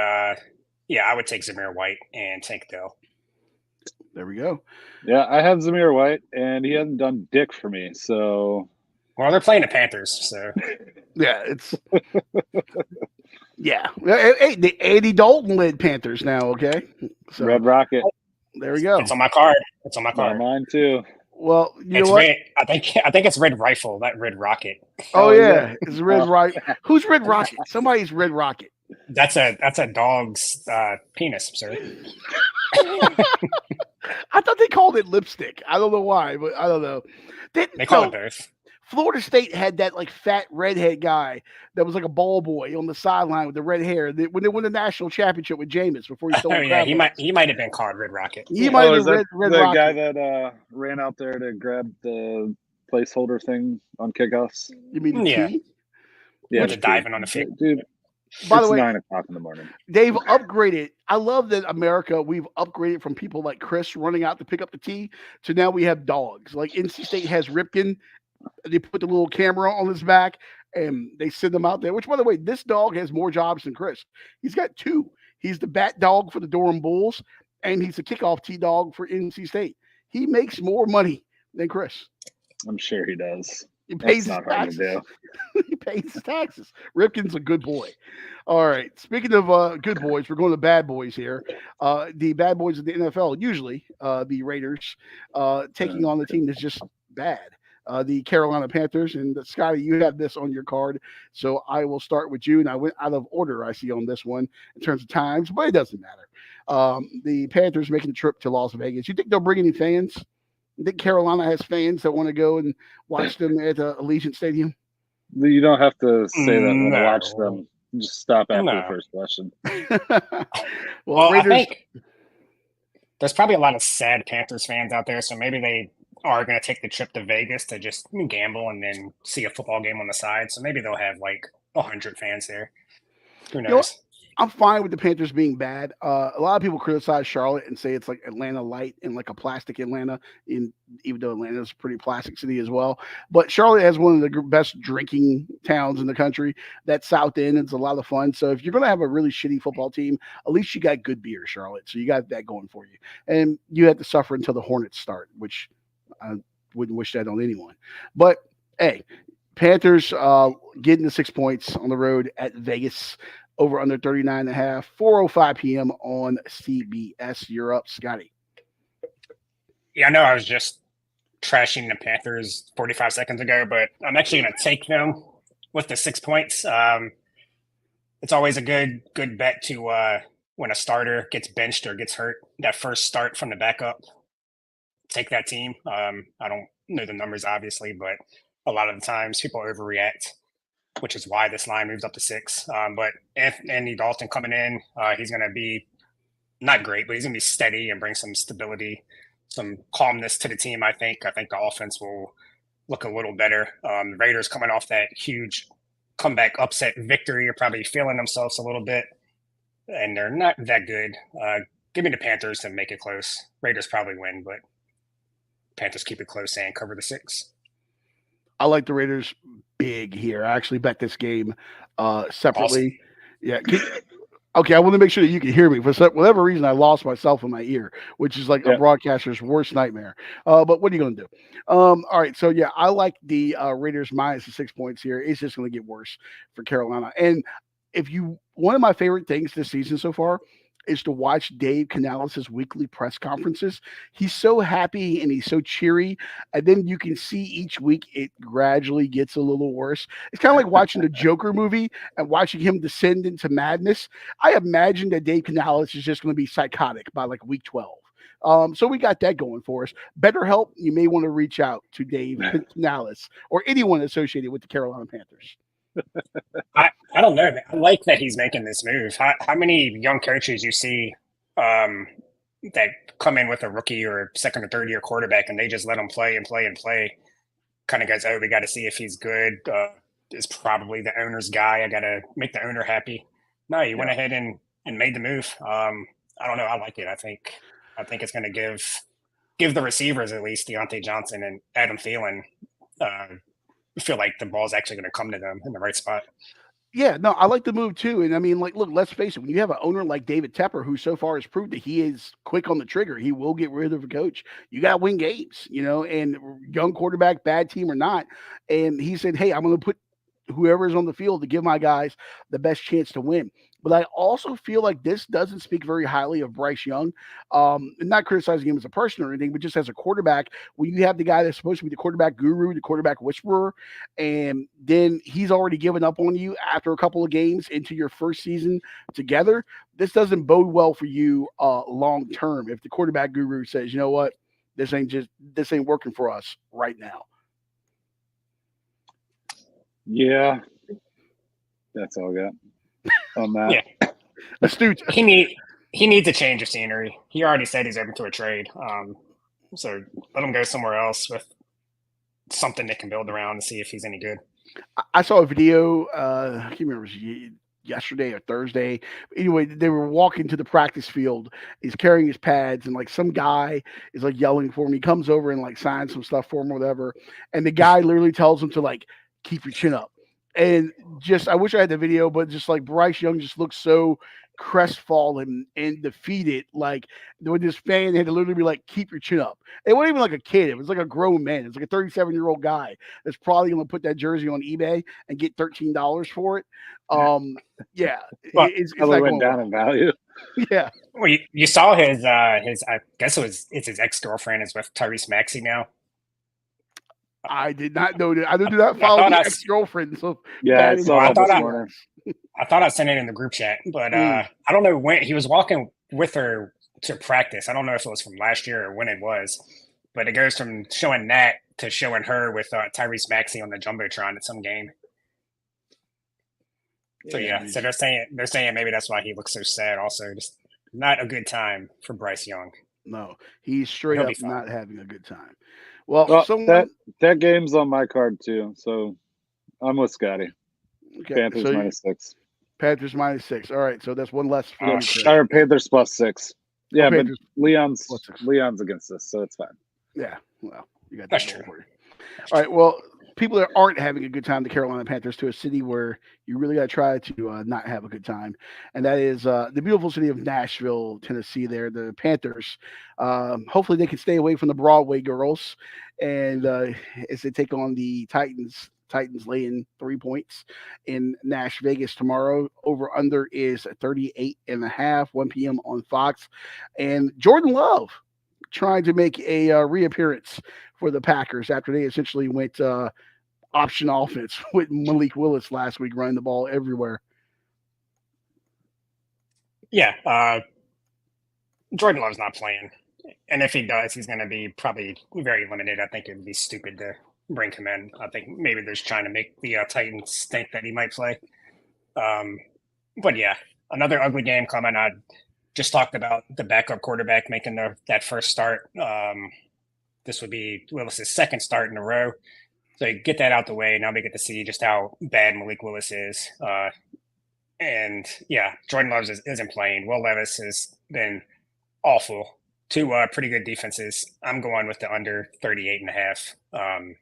yeah, I would take Zamir White and Tank Dell. There we go. Yeah, I have Zamir White, and he hasn't done dick for me. So, well, they're playing the Panthers, so yeah, it's yeah. Hey, the Andy Dalton led Panthers now. Okay, so Red Rocket. There we go. It's on my card. It's on my card. Mine too. Well, you know what? Red, I think it's Red Rifle, not Red Rocket. Oh yeah, it's Red Rocket. Who's Red Rocket? Somebody's Red Rocket. That's a dog's penis, sir. I thought they called it lipstick. I don't know why, but I don't know. They call it both. Florida State had that like fat redhead guy that was like a ball boy on the sideline with the red hair when they won the national championship with Jameis before he stole Oh the yeah, crab legs. he might have been called Red Rocket. He Yeah. might have is been that Red the Rocket. guy that ran out there to grab the placeholder thing on kickoffs? You mean the Yeah. T? Yeah, With the diving on the field. dude. By the It's way, 9:00 in the morning. they've upgraded. I love that America, we've upgraded from people like Chris running out to pick up the T to now we have dogs. Like NC State has Ripken. They put the little camera on his back and they send him out there, which, by the way, this dog has more jobs than Chris. He's got two. He's the bat dog for the Durham Bulls and he's the kickoff T dog for NC State. He makes more money than Chris. I'm sure he does. He pays That's his not hard to taxes. do. He pays his taxes. Ripken's a good boy. All right. Speaking of good boys, we're going to bad boys here. The bad boys of the NFL, usually the Raiders, taking on the team that's just bad. The Carolina Panthers. And Scotty, you have this on your card. So I will start with you. And I went out of order, I see, on this one in terms of times, but it doesn't matter. The Panthers making the trip to Las Vegas. You think they'll bring any fans? You think Carolina has fans that want to go and watch them at Allegiant Stadium? You don't have to say that when I No. watch them. Just stop after No. the first question. Well, Raiders, I think there's probably a lot of sad Panthers fans out there, so maybe they are going to take the trip to Vegas to just gamble and then see a football game on the side. So maybe they'll have like 100 fans there. Who knows? know what? I'm fine with the Panthers being bad. A lot of people criticize Charlotte and say it's like Atlanta light and like a plastic Atlanta, even though Atlanta's a pretty plastic city as well. But Charlotte has one of the best drinking towns in the country. That South End is a lot of fun. So if you're going to have a really shitty football team, at least you got good beer, Charlotte. So you got that going for you. And you had to suffer until the Hornets start, which I wouldn't wish that on anyone. But hey, Panthers getting the 6 points on the road at Vegas. Over under 39.5, 4:05 p.m. on CBS. You're up, Scotty. Yeah, I know I was just trashing the Panthers 45 seconds ago, but I'm actually going to take them with the 6 points. It's always a good bet to when a starter gets benched or gets hurt, that first start from the backup, take that team. I don't know the numbers, obviously, but a lot of the times people overreact, which is why this line moves up to 6. But Andy Dalton coming in, he's going to be not great, but he's going to be steady and bring some stability, some calmness to the team, I think. I think the offense will look a little better. The Raiders coming off that huge comeback upset victory are probably feeling themselves a little bit, and they're not that good. Give me the Panthers to make it close. Raiders probably win, but Panthers keep it close and cover the 6. I like the Raiders big here. I actually bet this game separately. Awesome. Yeah. Okay, I want to make sure that you can hear me. For whatever reason, I lost myself in my ear, which is like a broadcaster's worst nightmare. But what are you going to do? All right, so yeah, I like the Raiders minus the 6 points here. It's just going to get worse for Carolina. And one of my favorite things this season so far is to watch Dave Canales' weekly press conferences. He's so happy and he's so cheery. And then you can see each week it gradually gets a little worse. It's kind of like watching the Joker movie and watching him descend into madness. I imagine that Dave Canales is just going to be psychotic by like week 12. So we got that going for us. BetterHelp, you may want to reach out to Dave Canales or anyone associated with the Carolina Panthers. I don't know, man. I like that he's making this move. How many young coaches you see that come in with a rookie or second or third year quarterback and they just let him play and play and play? Kind of goes, oh, we got to see if he's good. Is probably the owner's guy. I got to make the owner happy. No, you went ahead and made the move. I don't know. I like it. I think it's going to give the receivers, at least Deontay Johnson and Adam Thielen, feel like the ball's actually going to come to them in the right spot. Yeah, no, I like the move too. And I mean, like, look, let's face it, when you have an owner like David Tepper, who so far has proved that he is quick on the trigger, he will get rid of a coach. You got to win games, and young quarterback, bad team or not. And he said, hey, I'm going to put whoever's on the field to give my guys the best chance to win. But I also feel like this doesn't speak very highly of Bryce Young. Not criticizing him as a person or anything, but just as a quarterback, when you have the guy that's supposed to be the quarterback guru, the quarterback whisperer, and then he's already given up on you after a couple of games into your first season together, this doesn't bode well for you long term if the quarterback guru says, you know what, this ain't working for us right now. Yeah, that's all I got on that. Yeah. Astute. He needs a change of scenery. He already said he's open to a trade. So let him go somewhere else with something they can build around and see if he's any good. I saw a video. I can't remember if it was yesterday or Thursday. Anyway, they were walking to the practice field. He's carrying his pads, and like some guy is like yelling for him. He comes over and like signs some stuff for him or whatever. And the guy literally tells him to like keep your chin up. And just I wish I had the video, but just like Bryce Young just looks so crestfallen and defeated. Like when this fan had to literally be like, keep your chin up. It wasn't even like a kid. It was like a grown man. It's like a 37-year-old guy that's probably going to put that jersey on eBay and get $13 for it. Yeah, Well, it's Probably not went going down in value. Yeah, Well, you saw his I guess it's his ex-girlfriend is with Tyrese Maxey now. I did not know that. I do not follow thought the I- ex-girlfriend. So Yeah, I that saw I that thought this I- morning. I thought I sent it in the group chat, but Mm. I don't know when he was walking with her to practice. I don't know if it was from last year or when it was, but it goes from showing that to showing her with Tyrese Maxey on the jumbotron at some game. So yeah, so they're saying maybe that's why he looks so sad. Also, just not a good time for Bryce Young. No, he's straight He'll up be fine. not having a good time. Well, Well, someone that game's on my card too, so I'm with Scotty. okay, Panthers so -6. Panthers -6. All right, so that's one less for you. Chris. Or Panthers +6. Yeah, but Panthers Leon's +6. against us, so it's fine. Yeah, well, you got That's that true. for you. All right, well, people that aren't having a good time, the Carolina Panthers, to a city where you really got to try to not have a good time, and that is the beautiful city of Nashville, Tennessee. There, the Panthers. Hopefully, they can stay away from the Broadway girls, and as they take on the Titans. Titans laying 3 points in Nash Vegas tomorrow. Over under is 38.5, 1 p.m. on Fox. And Jordan Love trying to make a reappearance for the Packers after they essentially went option offense with Malik Willis last week, running the ball everywhere. Yeah, Jordan Love's not playing, and if he does, he's going to be probably very limited. I think it would be stupid to bring him in. I think maybe they're just trying to make the Titans think that he might play. But yeah, another ugly game coming. I just talked about the backup quarterback making that first start. This would be Willis's second start in a row. So you get that out the way. Now we get to see just how bad Malik Willis is. And yeah, Jordan Love isn't playing. Will Levis has been awful. Two pretty good defenses. I'm going with the under 38.5.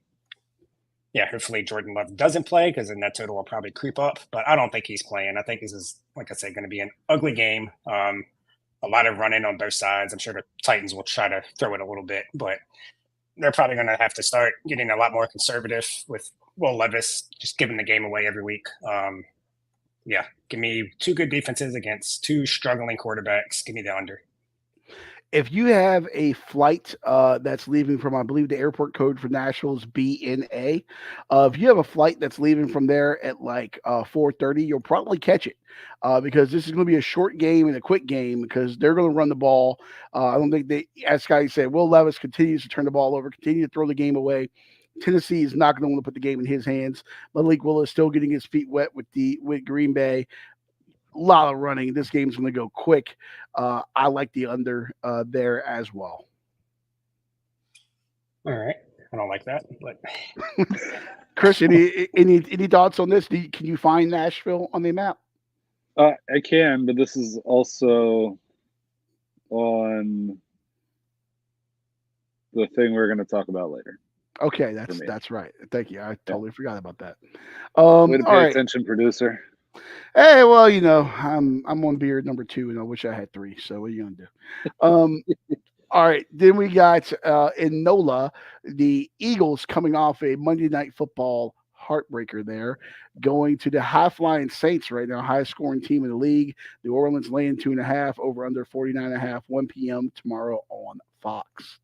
Yeah, hopefully Jordan Love doesn't play because then that total will probably creep up. But I don't think he's playing. I think this is, like I said, going to be an ugly game. A lot of running on both sides. I'm sure the Titans will try to throw it a little bit, but they're probably going to have to start getting a lot more conservative with Will Levis just giving the game away every week. Yeah, give me two good defenses against two struggling quarterbacks. Give me the under. If you have a flight that's leaving from, I believe the airport code for Nashville is BNA. If you have a flight that's leaving from there at like 4:30, you'll probably catch it because this is going to be a short game and a quick game because they're going to run the ball. I don't think they, as Scotty said, Will Levis continues to turn the ball over, continue to throw the game away. Tennessee is not going to want to put the game in his hands. Malik Willis still getting his feet wet with Green Bay. A lot of running. This game's going to go quick. I like the under there as well. All right. I don't like that, but Chris, any thoughts on this? Can you find Nashville on the map? I can, but this is also on the thing we're going to talk about later. Okay, that's right. Thank you. I totally forgot about that. Way to pay all right. attention, producer. Hey, well, you know, I'm on beer number 2, and I wish I had 3. So what are you gonna do? All right, then we got in NOLA the Eagles coming off a Monday Night Football heartbreaker there, going to the high-flying Saints right now, highest scoring team in the league. New Orleans laying 2.5 over under 49.5, 1 p.m. tomorrow on Fox.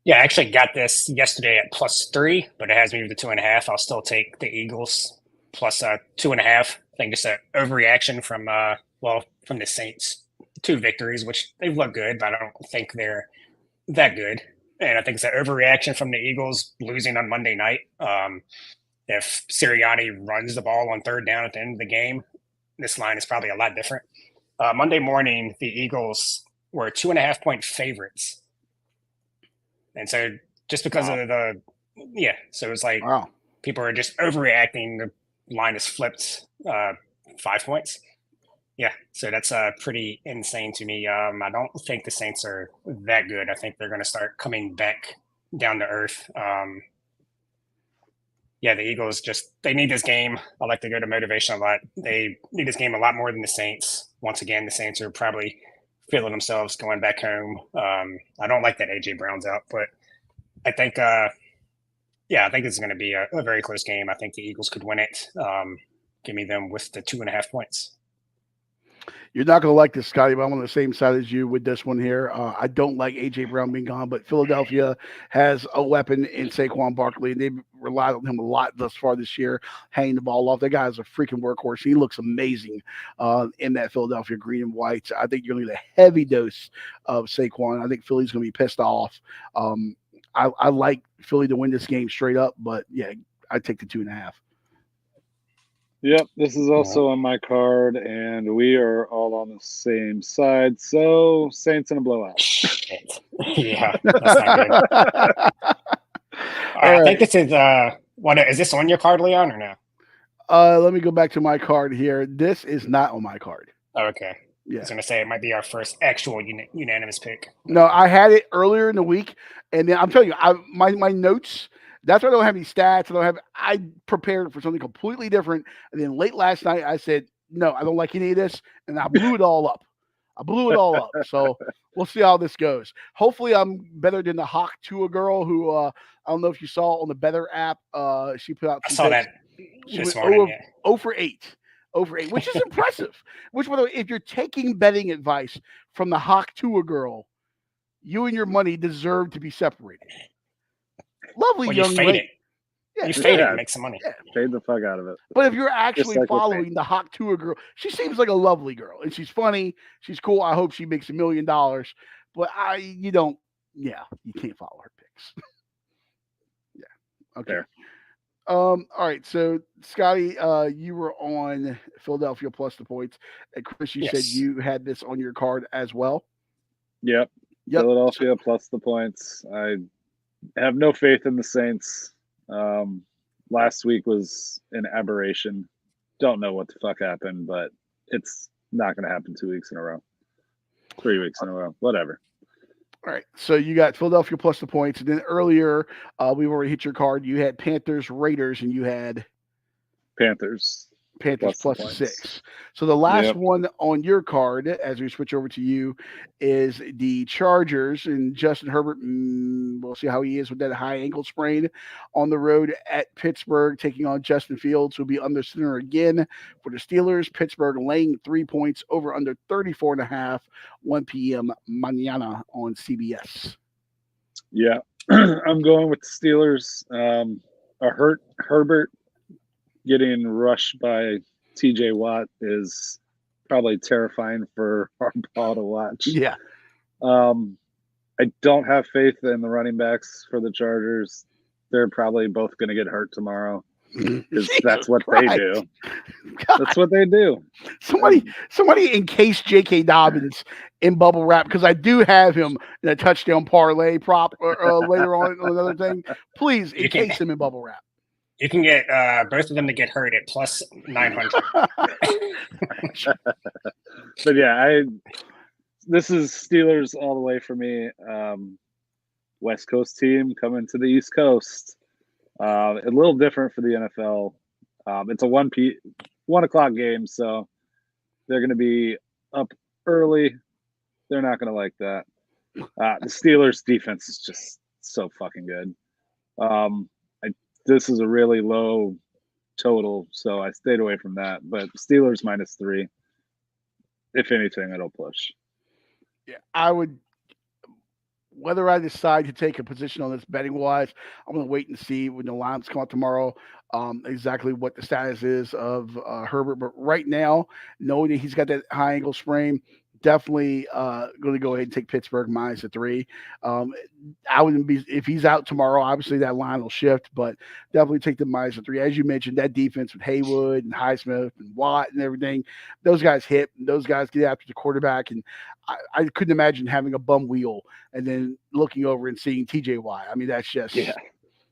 yeah, I actually got this yesterday at +3, but it has moved to 2.5. I'll still take the Eagles plus 2.5. I think just an overreaction from the Saints. 2 victories, which they've looked good, but I don't think they're that good. And I think it's an overreaction from the Eagles losing on Monday night. if Sirianni runs the ball on third down at the end of the game, this line is probably a lot different. Monday morning, the Eagles were 2.5-point favorites. And so just because of so it was like people are just overreacting. The line is flipped 5 points. Yeah, so that's pretty insane to me. I don't think the Saints are that good. I think they're going to start coming back down to earth. The Eagles they need this game. I like to go to motivation a lot. They need this game a lot more than the Saints. Once again, the Saints are probably feeling themselves going back home. I don't like that A.J. Brown's out, but I think, I think it's going to be a very close game. I think the Eagles could win it. Give me them with the 2.5 points. You're not going to like this, Scotty, but I'm on the same side as you with this one here. I don't like A.J. Brown being gone, but Philadelphia has a weapon in Saquon Barkley, and they've relied on him a lot thus far this year, hanging the ball off. That guy is a freaking workhorse. He looks amazing in that Philadelphia green and white. I think you're going to get a heavy dose of Saquon. I think Philly's going to be pissed off. I like Philly to win this game straight up, but, yeah, I'd take the 2.5. Yep, this is also on my card, and we are all on the same side. So, Saints in a blowout. Shit. Yeah, that's not good. I think this is is this on your card, Leon, or no? Let me go back to my card here. This is not on my card. Oh, okay. Yeah. I was going to say it might be our first actual unanimous pick. No, I had it earlier in the week, and then I'm telling you, my notes. That's why I don't have any stats. I prepared for something completely different. And then late last night, I said, no, I don't like any of this. And I blew it all up. So we'll see how this goes. Hopefully I'm better than the Hawk Tua girl who, I don't know if you saw on the Better app. She put out. I saw that. She was 0 for 8. Over 8, which is impressive. Which, by the way, if you're taking betting advice from the Hawk Tua girl, you and your money deserve to be separated. Lovely young lady. Yeah, you fade it and make some money. Yeah, fade the fuck out of it. But if you're actually following the Hawk Tua girl, she seems like a lovely girl, and she's funny. She's cool. I hope she makes $1 million. But you can't follow her picks. Yeah. Okay. Fair. All right. So, Scotty, you were on Philadelphia plus the points, and Chris, you said you had this on your card as well. Yep. Philadelphia plus the points. I have no faith in the Saints. Last week was an aberration. Don't know what the fuck happened, but it's not going to happen 2 weeks in a row. 3 weeks in a row. Whatever. All right. So you got Philadelphia plus the points. And then earlier, we already hit your card. You had Panthers, Raiders, and you had Panthers plus 6. So the last one on your card, as we switch over to you, is the Chargers and Justin Herbert. We'll see how he is with that high ankle sprain on the road at Pittsburgh, taking on Justin Fields, who'll be under center again for the Steelers. Pittsburgh laying 3 points over under 34.5, 1 p.m. mañana on CBS. Yeah, I'm going with the Steelers. Herbert getting rushed by T.J. Watt is probably terrifying for Harbaugh to watch. Yeah. I don't have faith in the running backs for the Chargers. They're probably both going to get hurt tomorrow because that's what they do. God. That's what they do. Somebody encase J.K. Dobbins in bubble wrap, because I do have him in a touchdown parlay prop later on another thing. Please encase him in bubble wrap. You can get both of them to get hurt at plus 900. But yeah, this is Steelers all the way for me. West Coast team coming to the East Coast. A little different for the NFL. It's a 1 o'clock game, so they're going to be up early. They're not going to like that. The Steelers defense is just so fucking good. This is a really low total, so I stayed away from that. But Steelers -3. If anything, it'll push. Yeah, I would. Whether I decide to take a position on this betting wise, I'm going to wait and see when the lines come out tomorrow, exactly what the status is of Herbert. But right now, knowing that he's got that high ankle sprain, definitely going to go ahead and take Pittsburgh minus a 3. I wouldn't be if he's out tomorrow. Obviously, that line will shift, but definitely take the minus a 3. As you mentioned, that defense with Haywood and Highsmith and Watt and everything, those guys hit. Those guys get after the quarterback, and I couldn't imagine having a bum wheel and then looking over and seeing TJ Watt. I mean, that's just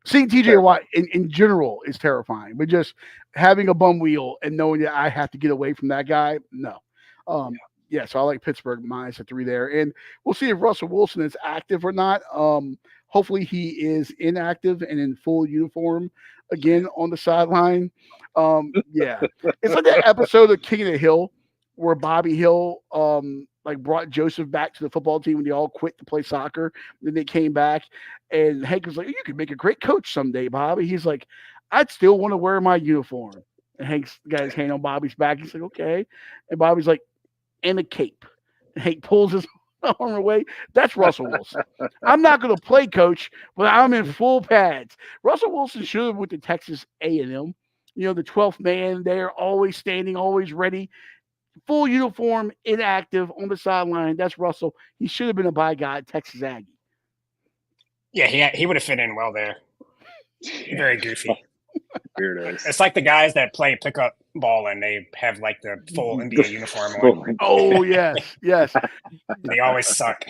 seeing TJ Watt in general is terrifying, but just having a bum wheel and knowing that I have to get away from that guy, no. Yeah, so I like Pittsburgh minus a 3 there. And we'll see if Russell Wilson is active or not. Hopefully he is inactive and in full uniform again on the sideline. Yeah. It's like that episode of King of the Hill where Bobby Hill brought Joseph back to the football team when they all quit to play soccer. Then they came back and Hank was like, "You could make a great coach someday, Bobby." He's like, "I'd still want to wear my uniform." And Hank's got his hand on Bobby's back. He's like, "Okay." And Bobby's like, "And a cape." And Hank pulls his arm away. That's Russell Wilson. I'm not going to play coach, but I'm in full pads. Russell Wilson should have went to Texas A&M. You know, the 12th man there, always standing, always ready. Full uniform, inactive on the sideline. That's Russell. He should have been a by guy at Texas Aggie. Yeah, he would have fit in well there. Very goofy. Weirdos. It's like the guys that play pickup ball and they have like the full NBA uniform on. Oh, yes. They always suck.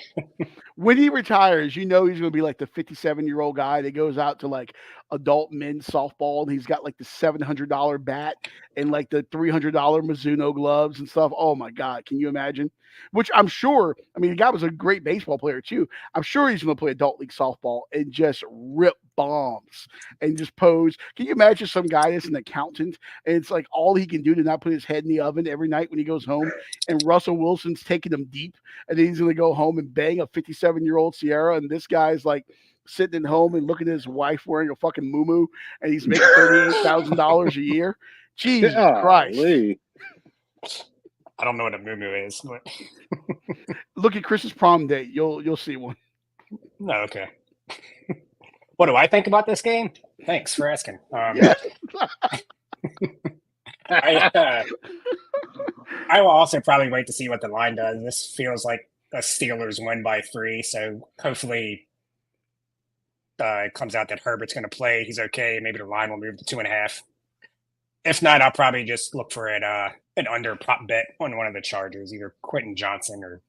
When he retires, you know he's going to be like the 57-year-old guy that goes out to like adult men's softball and he's got like the $700 bat and like the $300 Mizuno gloves and stuff. Oh my God, can you imagine? Which I'm sure, I mean, the guy was a great baseball player too. I'm sure he's going to play adult league softball and just rip bombs and just pose. Can you imagine some guy that's an accountant and it's like all he can do to not put his head in the oven every night when he goes home and Russell Wilson's taking him deep and then he's going to go home and bang a 57-year-old Sierra and this guy's like sitting at home and looking at his wife wearing a fucking muumuu and he's making $38,000 a year. Jesus Christ. I don't know what a muumuu is, but look at Chris's prom date. You'll see one. No, okay. What do I think about this game? Thanks for asking. Yeah. I will also probably wait to see what the line does. This feels like a Steelers win by 3, so hopefully it comes out that Herbert's going to play. He's okay. Maybe the line will move to 2.5. If not, I'll probably just look for an under prop bet on one of the Chargers, either Quentin Johnson or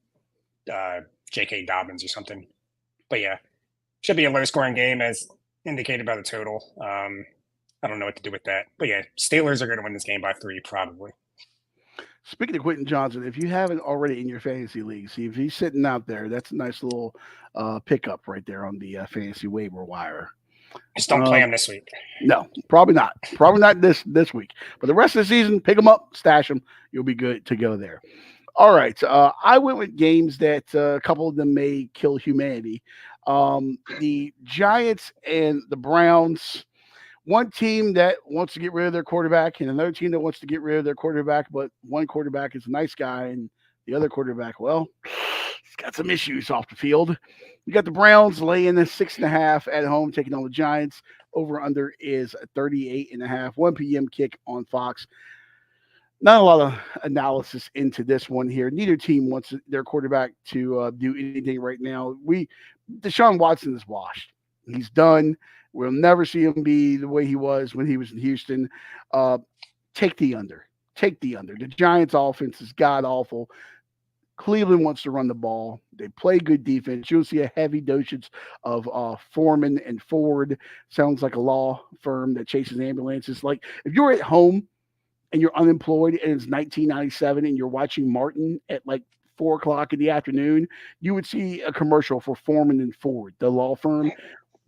J.K. Dobbins or something. But yeah, should be a low-scoring game as indicated by the total. I don't know what to do with that. But yeah, Steelers are going to win this game by 3 probably. Speaking of Quentin Johnson, if you haven't already in your fantasy league, see if he's sitting out there, that's a nice little pickup right there on the fantasy waiver wire. Just don't play him this week. No, probably not. Probably not this week. But the rest of the season, pick them up, stash them. You'll be good to go there. All right. I went with games that a couple of them may kill humanity. The Giants and the Browns. One team that wants to get rid of their quarterback and another team that wants to get rid of their quarterback, but one quarterback is a nice guy and the other quarterback, well, he's got some issues off the field. You got the Browns laying the 6.5 at home, taking on the Giants. Over under is 38.5. 1 p.m. kick on Fox. Not a lot of analysis into this one here. Neither team wants their quarterback to do anything right now. Deshaun Watson is washed. He's done. We'll never see him be the way he was when he was in Houston. Take the under. Take the under. The Giants' offense is god-awful. Cleveland wants to run the ball. They play good defense. You'll see a heavy dosage of Foreman and Ford. Sounds like a law firm that chases ambulances. Like if you're at home and you're unemployed and it's 1997 and you're watching Martin at like 4 o'clock in the afternoon, you would see a commercial for Foreman and Ford, the law firm.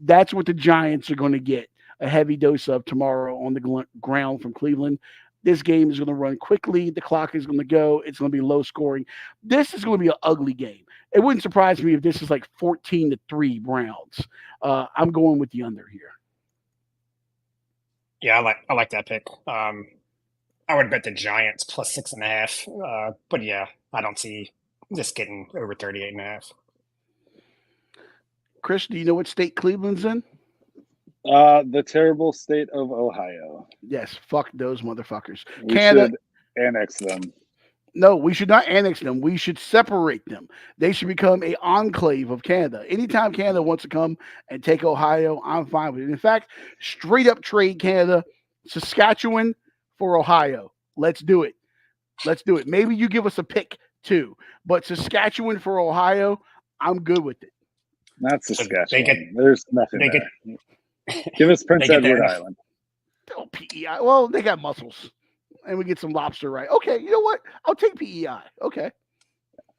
That's what the Giants are going to get a heavy dose of tomorrow on the ground from Cleveland. This game is going to run quickly. The clock is going to go. It's going to be low scoring. This is going to be an ugly game. It wouldn't surprise me if this is like 14-3 Browns. I'm going with the under here. Yeah, I like that pick. I would bet the Giants plus 6.5. But yeah, I don't see this getting over 38.5. Chris, do you know what state Cleveland's in? The terrible state of Ohio. Yes, fuck those motherfuckers. We Canada should annex them. No, we should not annex them. We should separate them. They should become a enclave of Canada. Anytime Canada wants to come and take Ohio, I'm fine with it. In fact, straight up trade Canada, Saskatchewan for Ohio. Let's do it. Let's do it. Maybe you give us a pick too, but Saskatchewan for Ohio, I'm good with it. Not So Saskatchewan. There's nothing they there. Give us Prince they get Edward that. Island. Oh, PEI. Well, they got mussels, and we get some lobster, right? Okay, you know what? I'll take PEI. Okay.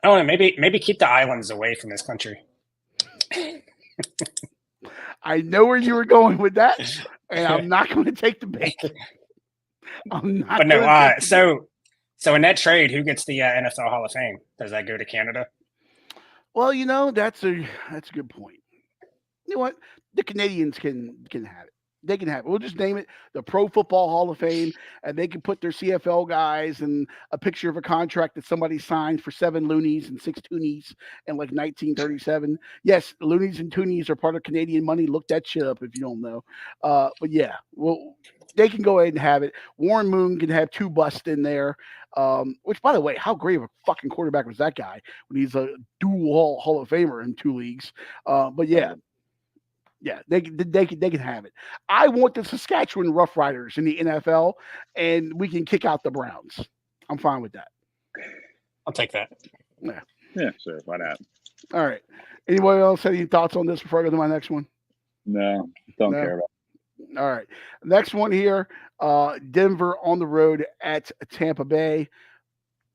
I don't know. Maybe keep the islands away from this country. I know where you were going with that, and I'm not going to take the bait. I'm not. But no. gonna take the bait. So in that trade, who gets the NFL Hall of Fame? Does that go to Canada? Well, that's a good point. You know what? The Canadians can have it. They can have it. We'll just name it the Pro Football Hall of Fame, and they can put their CFL guys and a picture of a contract that somebody signed for 7 loonies and 6 toonies in like 1937. Yes, loonies and toonies are part of Canadian money. Look that shit up if you don't know. But yeah, well, they can go ahead and have it. Warren Moon can have 2 busts in there. Which, by the way, how great of a fucking quarterback was that guy when he's a dual Hall of Famer in 2 leagues? But yeah. Yeah, they can have it. I want the Saskatchewan Roughriders in the NFL, and we can kick out the Browns. I'm fine with that. I'll take that. Yeah, sure. Why not? All right. Anybody else have any thoughts on this before I go to my next one? No, don't No? care about it. All right. Next one here, Denver on the road at Tampa Bay.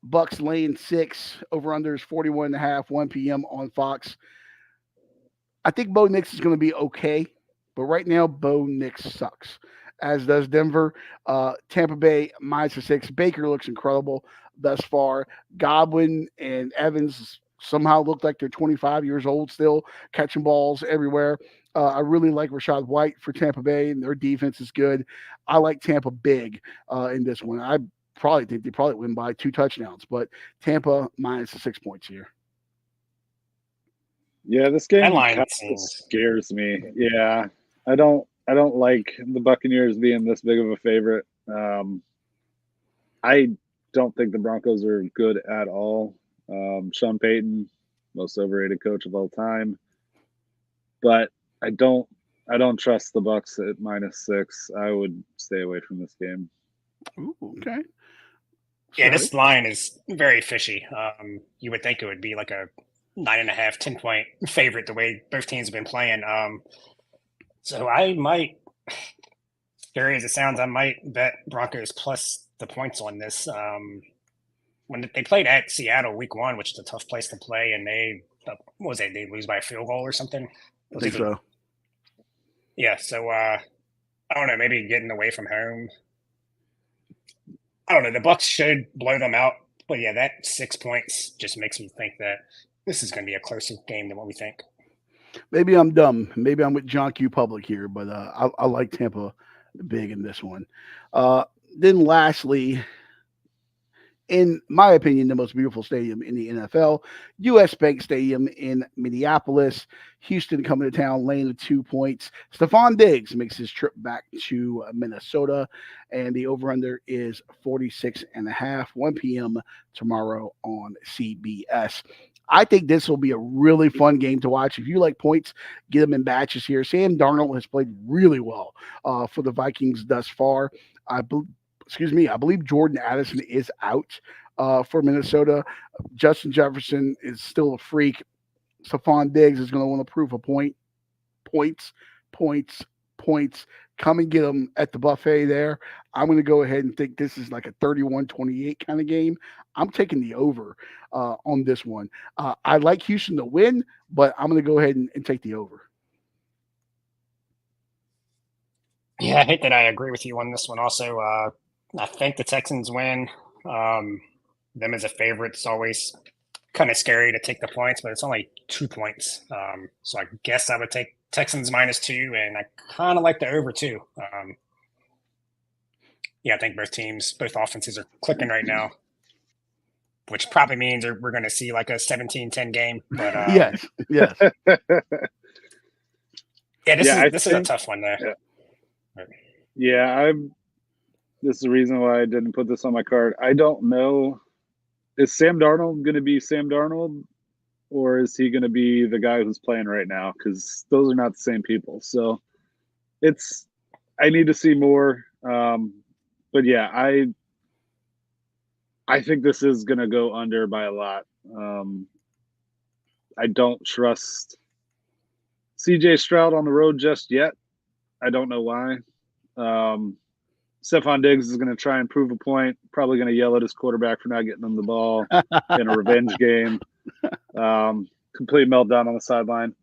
Bucks laying 6. Over-under is 41.5, 1 p.m. on Fox. I think Bo Nix is going to be okay, but right now Bo Nix sucks, as does Denver. Tampa Bay -6. Baker looks incredible thus far. Godwin and Evans somehow look like they're 25 years old still, catching balls everywhere. I really like Rashad White for Tampa Bay, and their defense is good. I like Tampa big in this one. I probably think they probably win by 2 touchdowns, but Tampa -6 points here. Yeah, this game That line kind of seems- scares me. Yeah, I don't like the Buccaneers being this big of a favorite. I don't think the Broncos are good at all. Sean Payton, most overrated coach of all time, but I don't trust the Bucks at -6. I would stay away from this game. Ooh, okay. Yeah, Sorry. this line is very fishy. You would think it would be like a 9.5, 10-point favorite the way both teams have been playing. So I might, scary as it sounds, I might bet Broncos plus the points on this. When they played at Seattle week 1, which is a tough place to play, and they lose by a field goal or something? I think so. Yeah, so I don't know, maybe getting away from home. I don't know. The Bucks should blow them out, but yeah, that 6 points just makes me think that this is going to be a closer game than what we think. Maybe I'm dumb. Maybe I'm with John Q. Public here, but I like Tampa big in this one. Then lastly, in my opinion, the most beautiful stadium in the NFL, US Bank Stadium in Minneapolis. Houston coming to town, laying the 2 points. Stephon Diggs makes his trip back to Minnesota, and the over-under is 46.5, 1 p.m. tomorrow on CBS. I think this will be a really fun game to watch. If you like points, get them in batches here. Sam Darnold has played really well for the Vikings thus far. I believe Jordan Addison is out for Minnesota. Justin Jefferson is still a freak. Stephon Diggs is going to want to prove a point. Points. Come and get them at the buffet there. I'm going to go ahead and think this is like a 31-28 kind of game. I'm taking the over on this one. I like Houston to win, but I'm going to go ahead and take the over. Yeah, I hate that I agree with you on this one also. I think the Texans win. Them as a favorite is always kind of scary to take the points, but it's only 2 points. So I guess I would take Texans -2, and I kind of like the over too. Yeah, I think both offenses are clicking right now, which probably means we're going to see like a 17-10 game. But yes. Yeah, this is a think- tough one there. Yeah, this is the reason why I didn't put this on my card. I don't know is Sam Darnold going to be Sam Darnold, or is he going to be the guy who's playing right now? Because those are not the same people. So I need to see more. But yeah, I think this is going to go under by a lot. I don't trust CJ Stroud on the road just yet. I don't know why. Stephon Diggs is going to try and prove a point, probably going to yell at his quarterback for not getting him the ball in a revenge game. Complete meltdown on the sideline.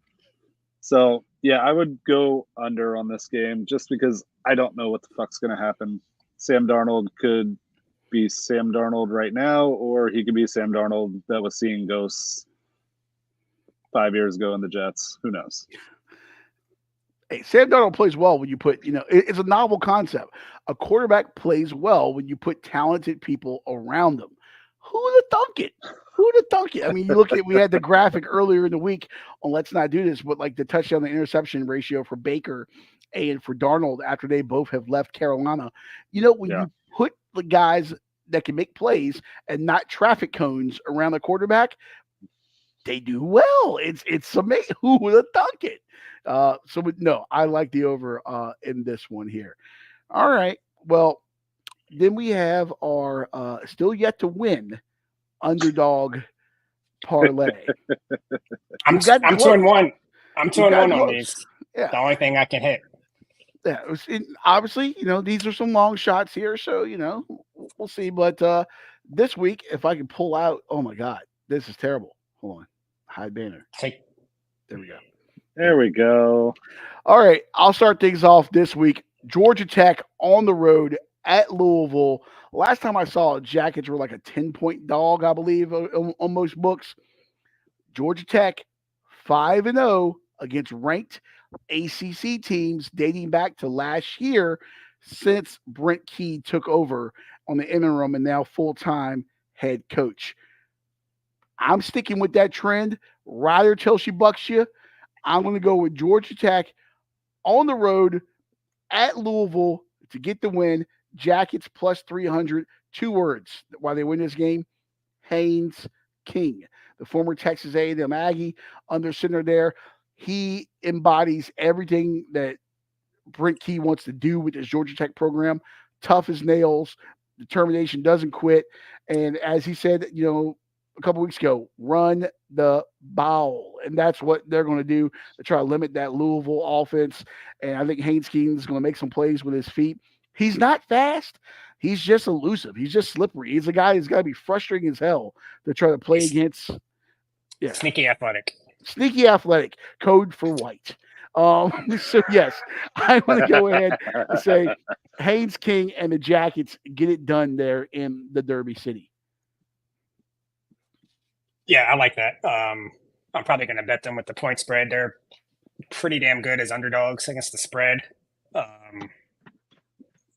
So, yeah, I would go under on this game just because I don't know what the fuck's going to happen. Sam Darnold could be Sam Darnold right now, or he could be Sam Darnold that was seeing ghosts 5 years ago in the Jets. Who knows? Hey, Sam Darnold plays well when you put, it's a novel concept. A quarterback plays well when you put talented people around them. Who'd have thunk it? Who'd have thunk it? I mean, you look at, we had the graphic earlier in the week on Let's Not Do This, but like the touchdown to interception ratio for Baker and for Darnold after they both have left Carolina. When you put the guys that can make plays and not traffic cones around the quarterback, they do well. It's amazing. Who would have thunk it? No, I like the over in this one here. All right. Well, then we have our still yet to win underdog parlay. I'm 2-1. I'm 2-1 on these. Yeah. The only thing I can hit. Yeah. Obviously, these are some long shots here, so we'll see. But this week, if I can pull out, oh my God, this is terrible. Hold on, hide banner. There we go. There we go. All right, I'll start things off this week. Georgia Tech on the road at Louisville. Last time I saw it, Jackets were like a 10-point dog, I believe, on most books. Georgia Tech 5-0 against ranked ACC teams dating back to last year since Brent Key took over on the interim and now full-time head coach. I'm sticking with that trend. Rather till she bucks you. I'm going to go with Georgia Tech on the road at Louisville to get the win. Jackets plus 300. 2 words why they win this game. Haynes King, the former Texas A&M Aggie under center there. He embodies everything that Brent Key wants to do with this Georgia Tech program. Tough as nails. Determination, doesn't quit. And as he said, a couple weeks ago, run the ball. And that's what they're going to do to try to limit that Louisville offense. And I think Haynes King is going to make some plays with his feet. He's not fast. He's just elusive. He's just slippery. He's a guy who's got to be frustrating as hell to try to play against. Yeah. Sneaky athletic. Code for white. So, yes, I'm going to go ahead and say Haynes King and the Jackets get it done there in the Derby City. Yeah, I like that. I'm probably going to bet them with the point spread. They're pretty damn good as underdogs against the spread.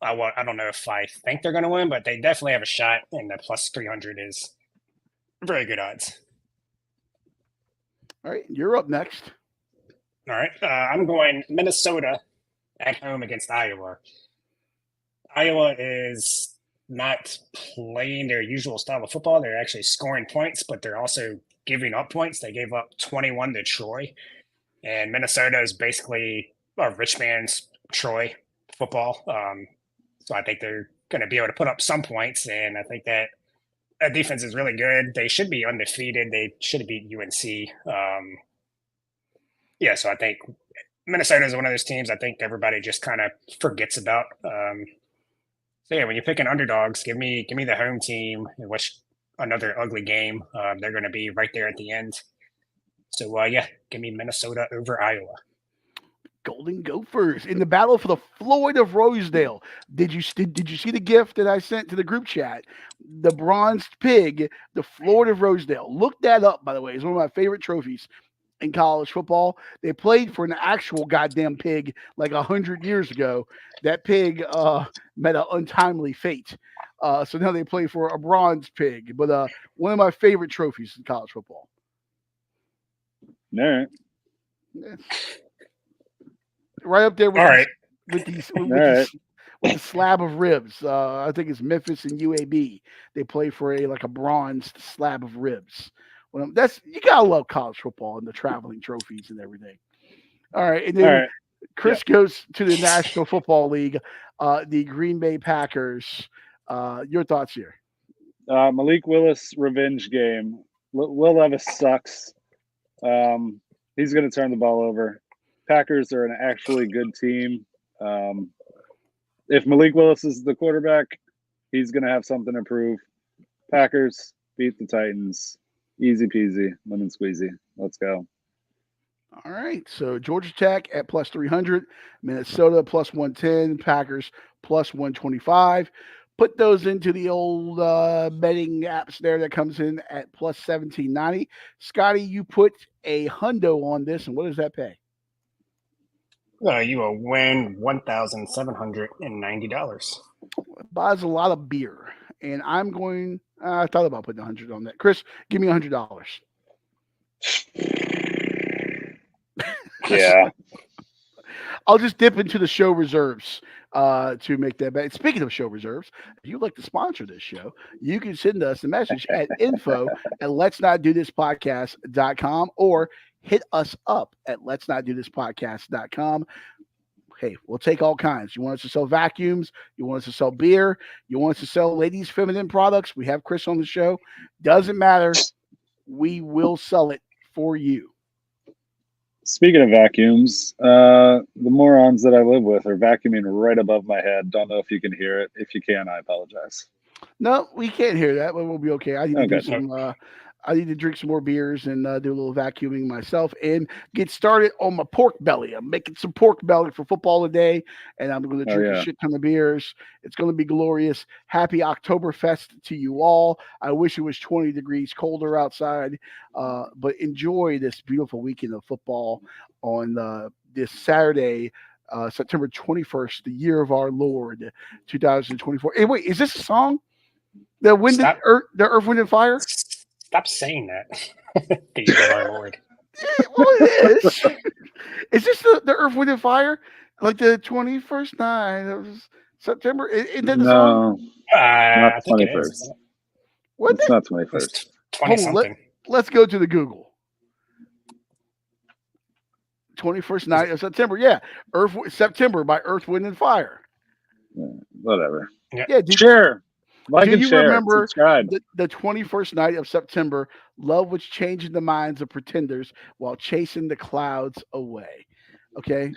I don't know if I think they're going to win, but they definitely have a shot, and the plus 300 is very good odds. All right, you're up next. All right, I'm going Minnesota at home against Iowa. Iowa is not playing their usual style of football. They're actually scoring points, but they're also giving up points. They gave up 21 to Troy, and Minnesota is basically a rich man's Troy football. So I think they're going to be able to put up some points, and I think that defense is really good. They should be undefeated. They should have beat UNC. So I think Minnesota is one of those teams I think everybody just kind of forgets about. So yeah, when you're picking underdogs, give me the home team and watch another ugly game. They're going to be right there at the end. So give me Minnesota over Iowa. Golden Gophers in the battle for the Floyd of Rosedale. Did you see the gift that I sent to the group chat? The bronzed pig, the Floyd of Rosedale. Look that up, by the way. It's one of my favorite trophies in college football. They played for an actual goddamn pig like 100 years ago. That pig met an untimely fate. So now they play for a bronze pig. But one of my favorite trophies in college football. All right. Yeah. Right up there with the slab of ribs. I think it's Memphis and UAB. They play for a bronzed slab of ribs. Well, you gotta love college football and the traveling trophies and everything. All right, and All then right. Chris goes to the National Football League, the Green Bay Packers. Your thoughts here? Malik Willis revenge game. Will Levis sucks. He's going to turn the ball over. Packers are an actually good team. If Malik Willis is the quarterback, he's going to have something to prove. Packers beat the Titans. Easy peasy, lemon squeezy. Let's go. All right. So Georgia Tech at plus 300, Minnesota plus 110, Packers plus 125. Put those into the old betting apps there that comes in at plus 1790. Scotty, you put a hundo on this, and what does that pay? You will win $1,790. Buys a lot of beer, and I'm going. I thought about putting 100 on that. Chris, give me $100. Yeah. I'll just dip into the show reserves to make that bet. Speaking of show reserves, if you'd like to sponsor this show, you can send us a message at info@letsnotdothispodcast.com or hit us up at letsnotdothispodcast.com. Hey, we'll take all kinds. You want us to sell vacuums? You want us to sell beer? You want us to sell ladies' feminine products? We have Chris on the show. Doesn't matter. We will sell it for you. Speaking of vacuums, the morons that I live with are vacuuming right above my head. Don't know if you can hear it. If you can, I apologize. No, we can't hear that, but we'll be okay. I need to Okay. do some. I need to drink some more beers and do a little vacuuming myself and get started on my pork belly. I'm making some pork belly for football today, and I'm going to drink a shit ton of beers. It's going to be glorious. Happy Oktoberfest to you all. I wish it was 20 degrees colder outside, but enjoy this beautiful weekend of football on this Saturday, September 21st, the year of our Lord, 2024. Hey, wait, is this a song? The Earth, Wind, and Fire? Stop saying that. The year of our Lord. Well, it is. Is this the Earth, Wind, and Fire? Like the 21st night of September? Isn't that the song? Not I think 21st. it is. It's not 21st. It's 20-something. Let's go to the Google. 21st night of September. Yeah. September by Earth, Wind, and Fire. Whatever. Yeah. Sure. Like do and you share, remember subscribe. the 21st night of September? Love was changing the minds of pretenders while chasing the clouds away. Okay.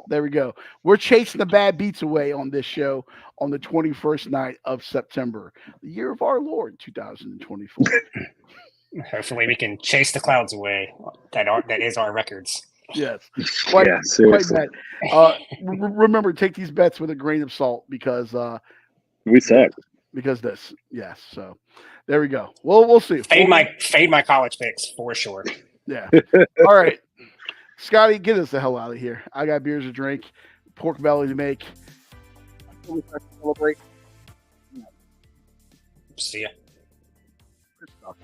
There we go. We're chasing the bad beats away on this show on the 21st night of September, the year of our Lord, 2024. Hopefully we can chase the clouds away. That is our records. Yes. Quite seriously. bad. Remember, take these bets with a grain of salt because we suck. Because this. Yes. So there we go. Well, we'll see. Fade my college picks for sure. Yeah. All right. Scotty, get us the hell out of here. I got beers to drink, pork belly to make. Celebrate. See ya. Good stuff.